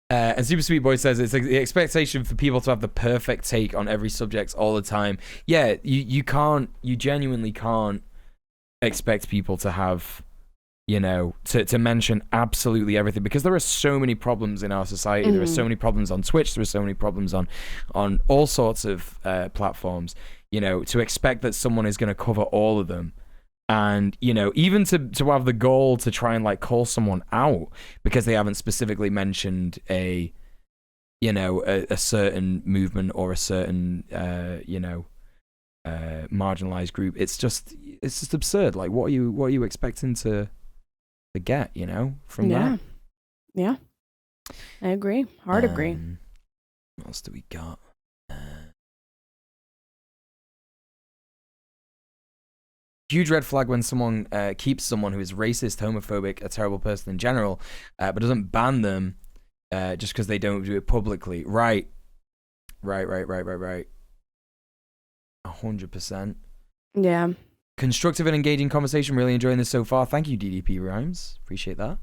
And Super Sweet Boy says it's the expectation for people to have the perfect take on every subject all the time. Yeah, you genuinely can't expect people to have, to mention absolutely everything, because there are so many problems in our society. There are so many problems on Twitch. There are so many problems on all sorts of platforms. To expect that someone is going to cover all of them. And, even to have the goal to try and like call someone out because they haven't specifically mentioned a certain movement or a certain, marginalized group. It's just absurd. Like, what are you expecting to get, from that? Yeah. I agree. Hard agree. What else do we got? Huge red flag when someone keeps someone who is racist, homophobic, a terrible person in general, but doesn't ban them just because they don't do it publicly. Right. 100%. Yeah. Constructive and engaging conversation. Really enjoying this so far. Thank you, DDP Rhymes. Appreciate that.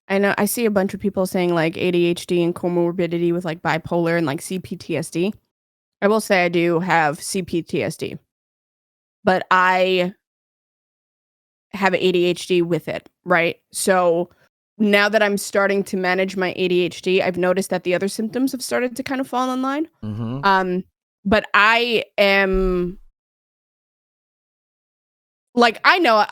I know. I see a bunch of people saying like ADHD and comorbidity with like bipolar and like CPTSD. I will say I do have CPTSD, but I have ADHD with it, right? So now that I'm starting to manage my ADHD, I've noticed that the other symptoms have started to kind of fall in line. But I am like, I know,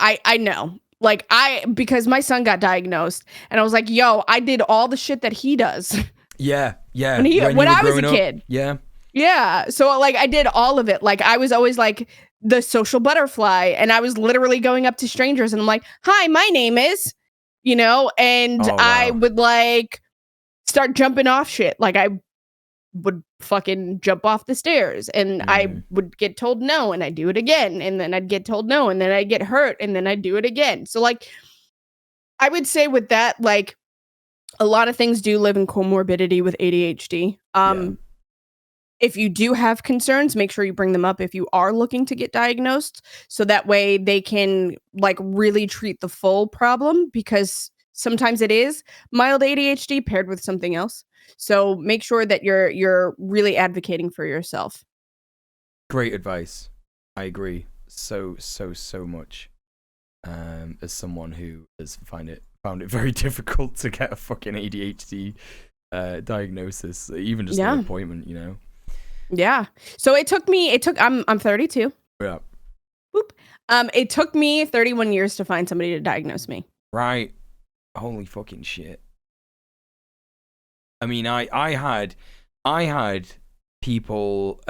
like because my son got diagnosed and I was like, yo, I did all the shit that he does. Yeah. When I was a kid. Yeah. Yeah. So like I did all of it. Like I was always like the social butterfly, and I was literally going up to strangers and I'm like, hi, my name is, and I would like start jumping off shit. Like I would fucking jump off the stairs and I would get told no and I'd do it again. And then I'd get told no and then I'd get hurt and then I'd do it again. So like, I would say with that, like a lot of things do live in comorbidity with ADHD. If you do have concerns, make sure you bring them up if you are looking to get diagnosed. So that way they can like really treat the full problem, because Sometimes it is mild ADHD paired with something else. So make sure that you're really advocating for yourself. Great advice. I agree so much. As someone who has found it very difficult to get a fucking ADHD diagnosis, even just an appointment, you know. Yeah. So I'm 32. Yeah. Boop. It took me 31 years to find somebody to diagnose me. Right. Holy fucking shit. I mean, I had people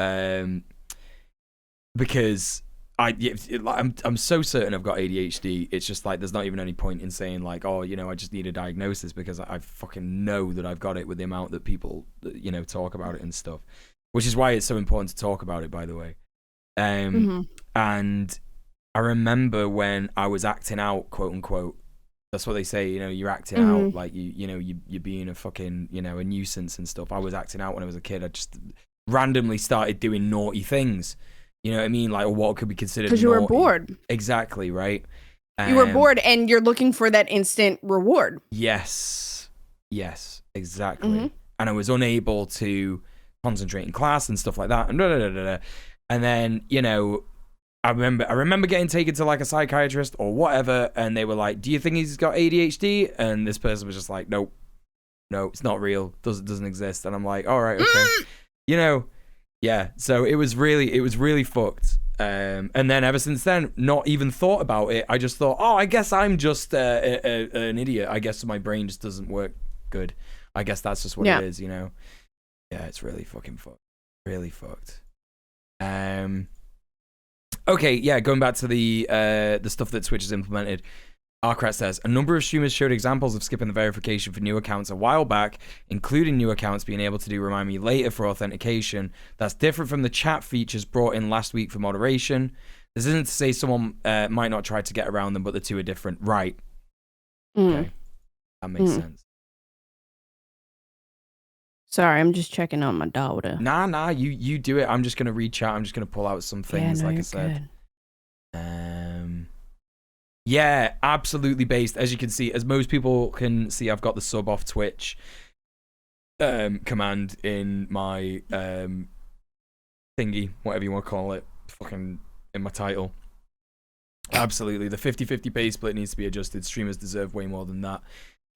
because I'm so certain I've got ADHD. It's just like there's not even any point in saying like, oh, you know, I just need a diagnosis, because I fucking know that I've got it with the amount that people, you know, talk about it and stuff. Which is why it's so important to talk about it, by the way. And I remember when I was acting out, quote unquote. That's what they say, you know, you're acting out like you're being a fucking, you know, a nuisance and stuff. I was acting out when I was a kid. I just randomly started doing naughty things. You know what I mean? Like, what could be considered naughty. Because you were bored. Exactly, right? You were bored and you're looking for that instant reward. Yes, exactly. And I was unable to concentrate in class and stuff like that. And then, you know, I remember getting taken to like a psychiatrist or whatever, and they were like, "Do you think he's got ADHD?" And this person was just like, "Nope, no, it's not real. Doesn't exist." And I'm like, "All right, okay." You know, yeah. So it was really fucked. And then ever since then, not even thought about it. I just thought, "Oh, I guess I'm just an idiot. I guess my brain just doesn't work good. I guess that's just what it is." You know? Yeah, it's really fucking fucked. Really fucked. Okay, yeah, going back to the stuff that Twitch has implemented, Arcrat says, a number of streamers showed examples of skipping the verification for new accounts a while back, including new accounts being able to do remind me later for authentication. That's different from the chat features brought in last week for moderation. This isn't to say someone might not try to get around them, but the two are different. Right. Okay. That makes sense. Sorry, I'm just checking on my daughter. Nah, you do it. I'm just gonna read chat. I'm just gonna pull out some things, like I said. Good. Yeah, absolutely based. As you can see, as most people can see, I've got the sub off Twitch command in my thingy, whatever you want to call it, fucking in my title. Absolutely, the 50-50 pay split needs to be adjusted. Streamers deserve way more than that.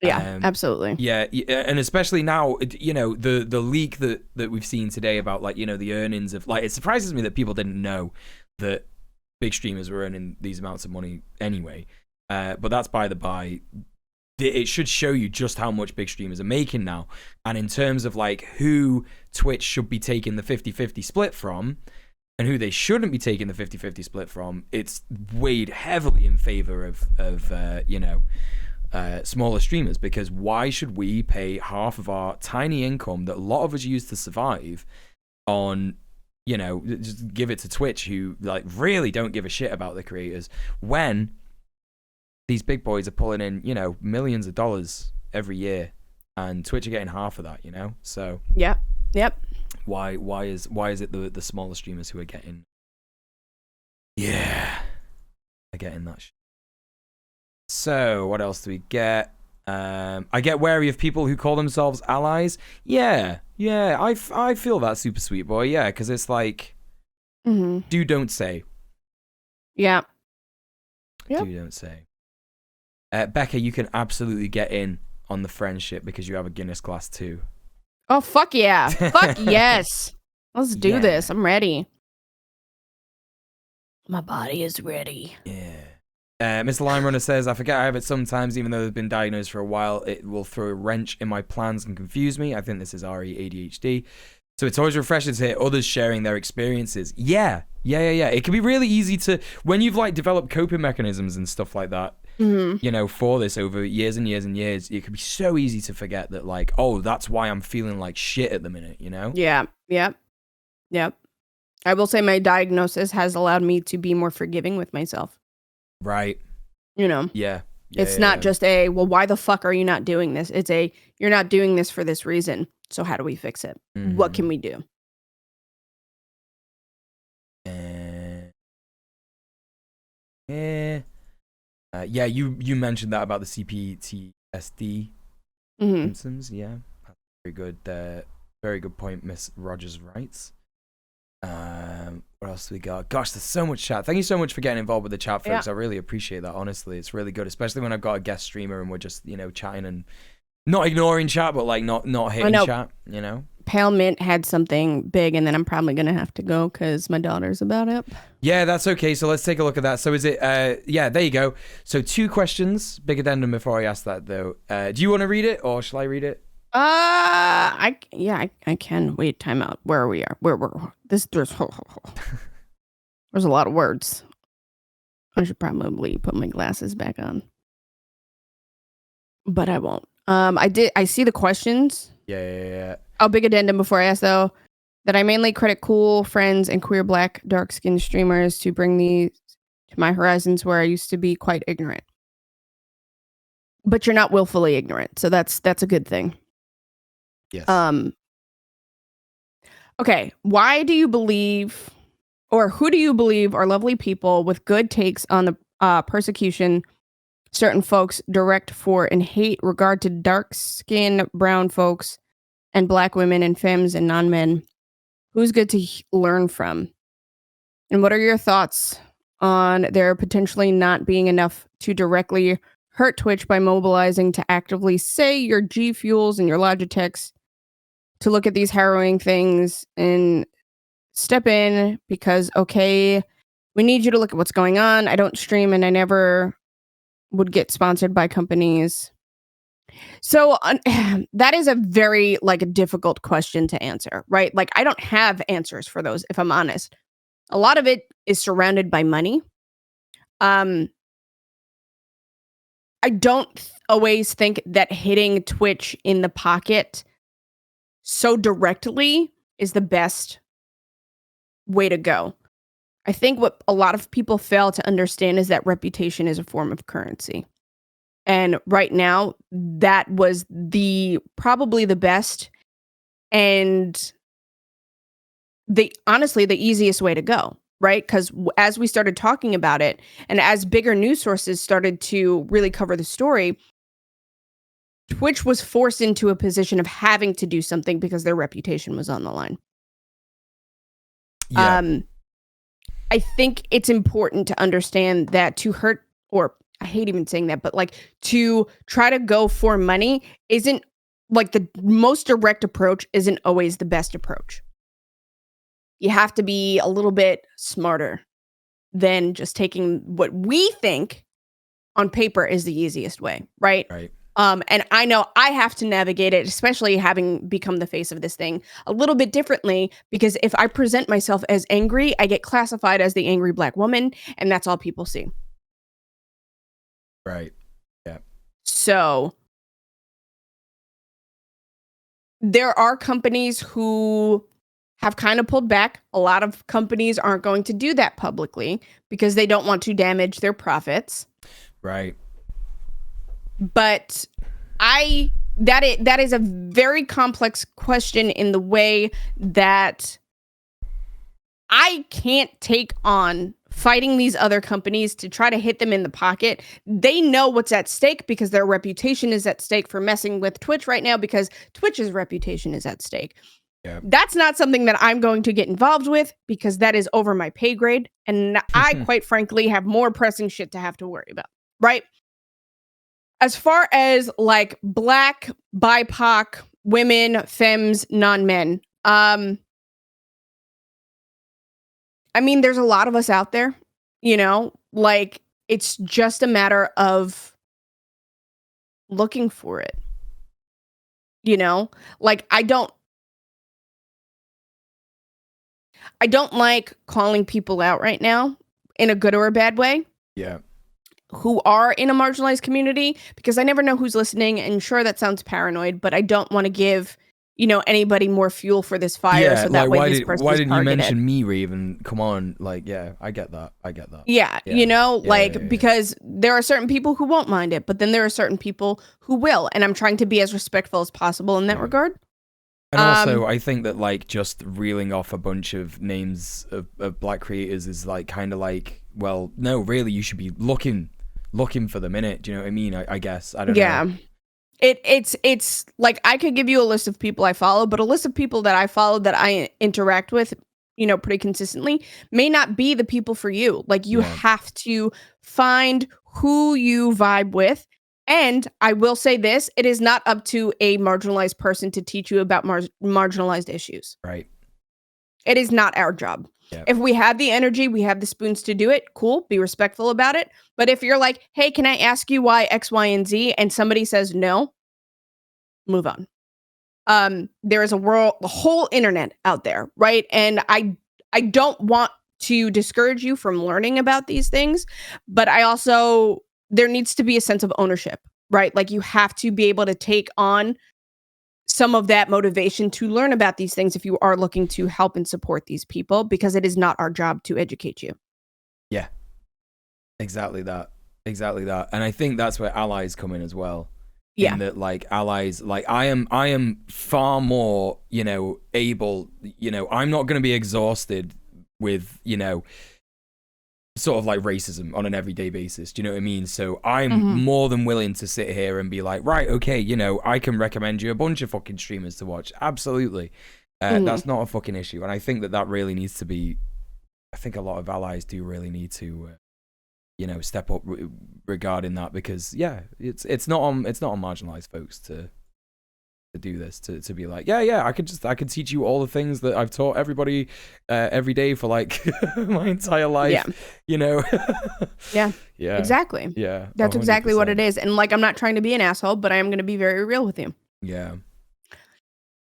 Yeah, absolutely. Yeah, and especially now, you know, the leak that we've seen today about, like, you know, the earnings of, like, it surprises me that people didn't know that big streamers were earning these amounts of money anyway. But that's by the by. It should show you just how much big streamers are making now. And in terms of, like, who Twitch should be taking the 50-50 split from and who they shouldn't be taking the 50-50 split from, it's weighed heavily in favor of you know, smaller streamers, because why should we pay half of our tiny income that a lot of us use to survive on, you know, just give it to Twitch, who, like, really don't give a shit about the creators, when these big boys are pulling in, you know, millions of dollars every year, and Twitch are getting half of that, you know? So yep. Why is it the smaller streamers who are getting that shit? So, what else do we get? I get wary of people who call themselves allies. Yeah, I feel that, Super Sweet Boy. Yeah, because it's like, do, don't say. Yeah. Do, don't say. Becca, you can absolutely get in on the friendship because you have a Guinness glass too. Oh, fuck yeah. Fuck yes. Let's do this. I'm ready. My body is ready. Yeah. Mr. Lime Runner says, I forget I have it sometimes, even though they've been diagnosed for a while. It will throw a wrench in my plans and confuse me. I think this is RE ADHD. So it's always refreshing to hear others sharing their experiences. Yeah. It can be really easy to, when you've, like, developed coping mechanisms and stuff like that, you know, for this over years and years and years, it can be so easy to forget that, like, oh, that's why I'm feeling like shit at the minute, you know? Yep. I will say my diagnosis has allowed me to be more forgiving with myself. Right. You know? Yeah. It's not just a, well, why the fuck are you not doing this? It's a, you're not doing this for this reason. So how do we fix it? What can we do? Yeah, you mentioned that about the CPT SD Mm-hmm. Simpsons. Yeah, very good. Very good point, Miss Rogers writes. What else do we got? Gosh, there's so much chat. Thank you so much for getting involved with the chat, folks. Yeah. I really appreciate that. Honestly, it's really good, especially when I've got a guest streamer and we're just chatting and not ignoring chat, but like not hitting chat. Pale Mint had something big, and then I'm probably gonna have to go because my daughter's about up. Yeah, that's okay. So let's take a look at that. So is it? Yeah, there you go. So 2 questions. Big addendum before I ask that though. Do you want to read it or shall I read it? I can. Wait, time out. Where we are. Where there's a lot of words. I should probably put my glasses back on. But I won't. I see the questions. Yeah. Oh, big addendum before I ask though, that I mainly credit cool friends and queer black dark-skinned streamers to bring these to my horizons where I used to be quite ignorant. But you're not willfully ignorant, so that's a good thing. Yes. Okay, why do you believe, or who do you believe are lovely people with good takes on the persecution certain folks direct for and hate regard to dark-skinned brown folks and black women and femmes and non-men? Who's good to learn from? And what are your thoughts on there potentially not being enough to directly hurt Twitch by mobilizing to actively say your G Fuels and your Logitechs to look at these harrowing things and step in because, okay, we need you to look at what's going on. I don't stream and I never would get sponsored by companies. So that is a very difficult question to answer, right? Like I don't have answers for those, if I'm honest. A lot of it is surrounded by money. I don't always think that hitting Twitch in the pocket so directly is the best way to go. I think what a lot of people fail to understand is that reputation is a form of currency. And right now, that was probably the best and honestly the easiest way to go, right? Because as we started talking about it, and as bigger news sources started to really cover the story, Twitch was forced into a position of having to do something because their reputation was on the line. Yeah. I think it's important to understand that to hurt, or I hate even saying that, but to try to go for money isn't the most direct approach isn't always the best approach. You have to be a little bit smarter than just taking what we think on paper is the easiest way, right? Right. And I know I have to navigate it, especially having become the face of this thing, a little bit differently, because if I present myself as angry, I get classified as the angry black woman, and that's all people see. Right. Yeah. So there are companies who have kind of pulled back. A lot of companies aren't going to do that publicly because they don't want to damage their profits. Right. But that is a very complex question in the way that I can't take on fighting these other companies to try to hit them in the pocket. They know what's at stake because their reputation is at stake for messing with Twitch right now because Twitch's reputation is at stake. Yeah. That's not something that I'm going to get involved with because that is over my pay grade. And I, quite frankly, have more pressing shit to have to worry about, right? As far as black, BIPOC, women, femmes, non-men, I mean, there's a lot of us out there, it's just a matter of looking for it, I don't like calling people out right now in a good or a bad way. Yeah. Who are in a marginalized community, because I never know who's listening, and sure, that sounds paranoid, but I don't want to give anybody more fuel for this fire. So that way this person why didn't you mention me, Raven? Come on, yeah, I get that. Yeah. Because there are certain people who won't mind it, but then there are certain people who will, and I'm trying to be as respectful as possible in that regard. And also, I think that just reeling off a bunch of names of black creators is well, no, really, you should be looking for them in it. Do you know what I mean? I guess I don't know. It's like I could give you a list of people I follow, but a list of people that I follow that I interact with, pretty consistently may not be the people for you. Like you Yeah. have to find who you vibe with. And I will say this, it is not up to a marginalized person to teach you about marginalized issues. Right. It is not our job. Yeah. If we have the energy, we have the spoons to do it, cool, be respectful about it. But if you're like, hey, can I ask you why X, Y, and Z? And somebody says no, move on. There is a whole internet out there, right? And I don't want to discourage you from learning about these things, but there needs to be a sense of ownership, right? Like you have to be able to take on some of that motivation to learn about these things if you are looking to help and support these people, because it is not our job to educate you. Yeah. Exactly that. And I think that's where allies come in as well. Yeah. In that, like, allies, like, I am far more, able, I'm not going to be exhausted with, sort of like racism on an everyday basis. Do you know what I mean? So I'm more than willing to sit here and be like, right, okay, I can recommend you a bunch of fucking streamers to watch. Absolutely. That's not a fucking issue. And I think that really needs to be, I think a lot of allies do really need to, step up regarding that, because it's not on marginalized folks to do this, to be like, I could teach you all the things that I've taught everybody every day for like my entire life. Yeah exactly. Yeah, that's 100%. exactly what it is. And like, I'm not trying to be an asshole, but I am going to be very real with you. Yeah,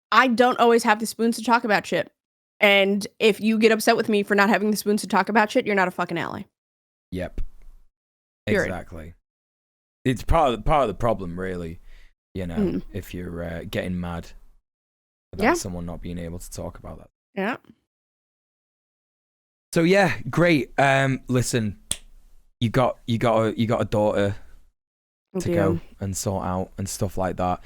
I don't always have the spoons to talk about shit, and if you get upset with me for not having the spoons to talk about shit, you're not a fucking ally. Yep. Period. Exactly. It's part of the problem, really. If you're getting mad about someone not being able to talk about that. Yeah. So yeah, great. Listen, you got a daughter to go and sort out and stuff like that.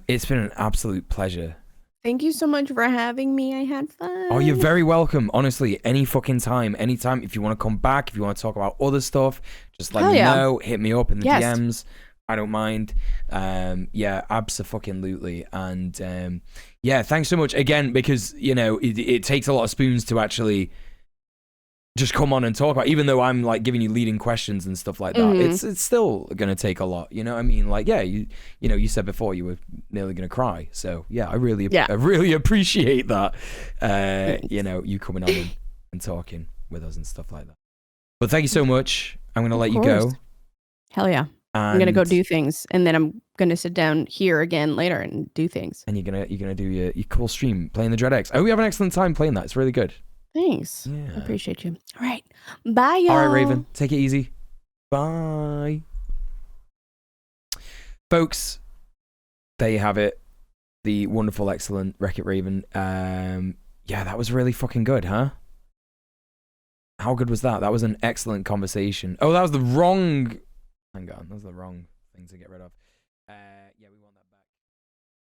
It's been an absolute pleasure. Thank you so much for having me. I had fun. Oh, you're very welcome. Honestly, any fucking time, anytime. If you want to come back, if you want to talk about other stuff, just let me know. Hit me up in the DMs. I don't mind. Abso-fucking-lutely. And thanks so much again, because it takes a lot of spoons to actually just come on and talk about, even though I'm like giving you leading questions and stuff like that. It's still gonna take a lot, you know what I mean? Like, you said before you were nearly gonna cry, so I really appreciate that. You coming on and talking with us and stuff like that. But thank you so much. I'm gonna let you go. Hell yeah. I'm gonna go do things, and then I'm gonna sit down here again later and do things. And you're gonna do your cool stream playing the Dread X. I hope you have an excellent time playing that. It's really good. Thanks. Yeah. I appreciate you. All right. Bye, y'all. All right, Raven. Take it easy. Bye. Folks, there you have it. The wonderful, excellent RekItRaven. That was really fucking good, huh? How good was that? That was an excellent conversation. Oh, that was the wrong... Hang on. That was the wrong thing to get rid of. We want...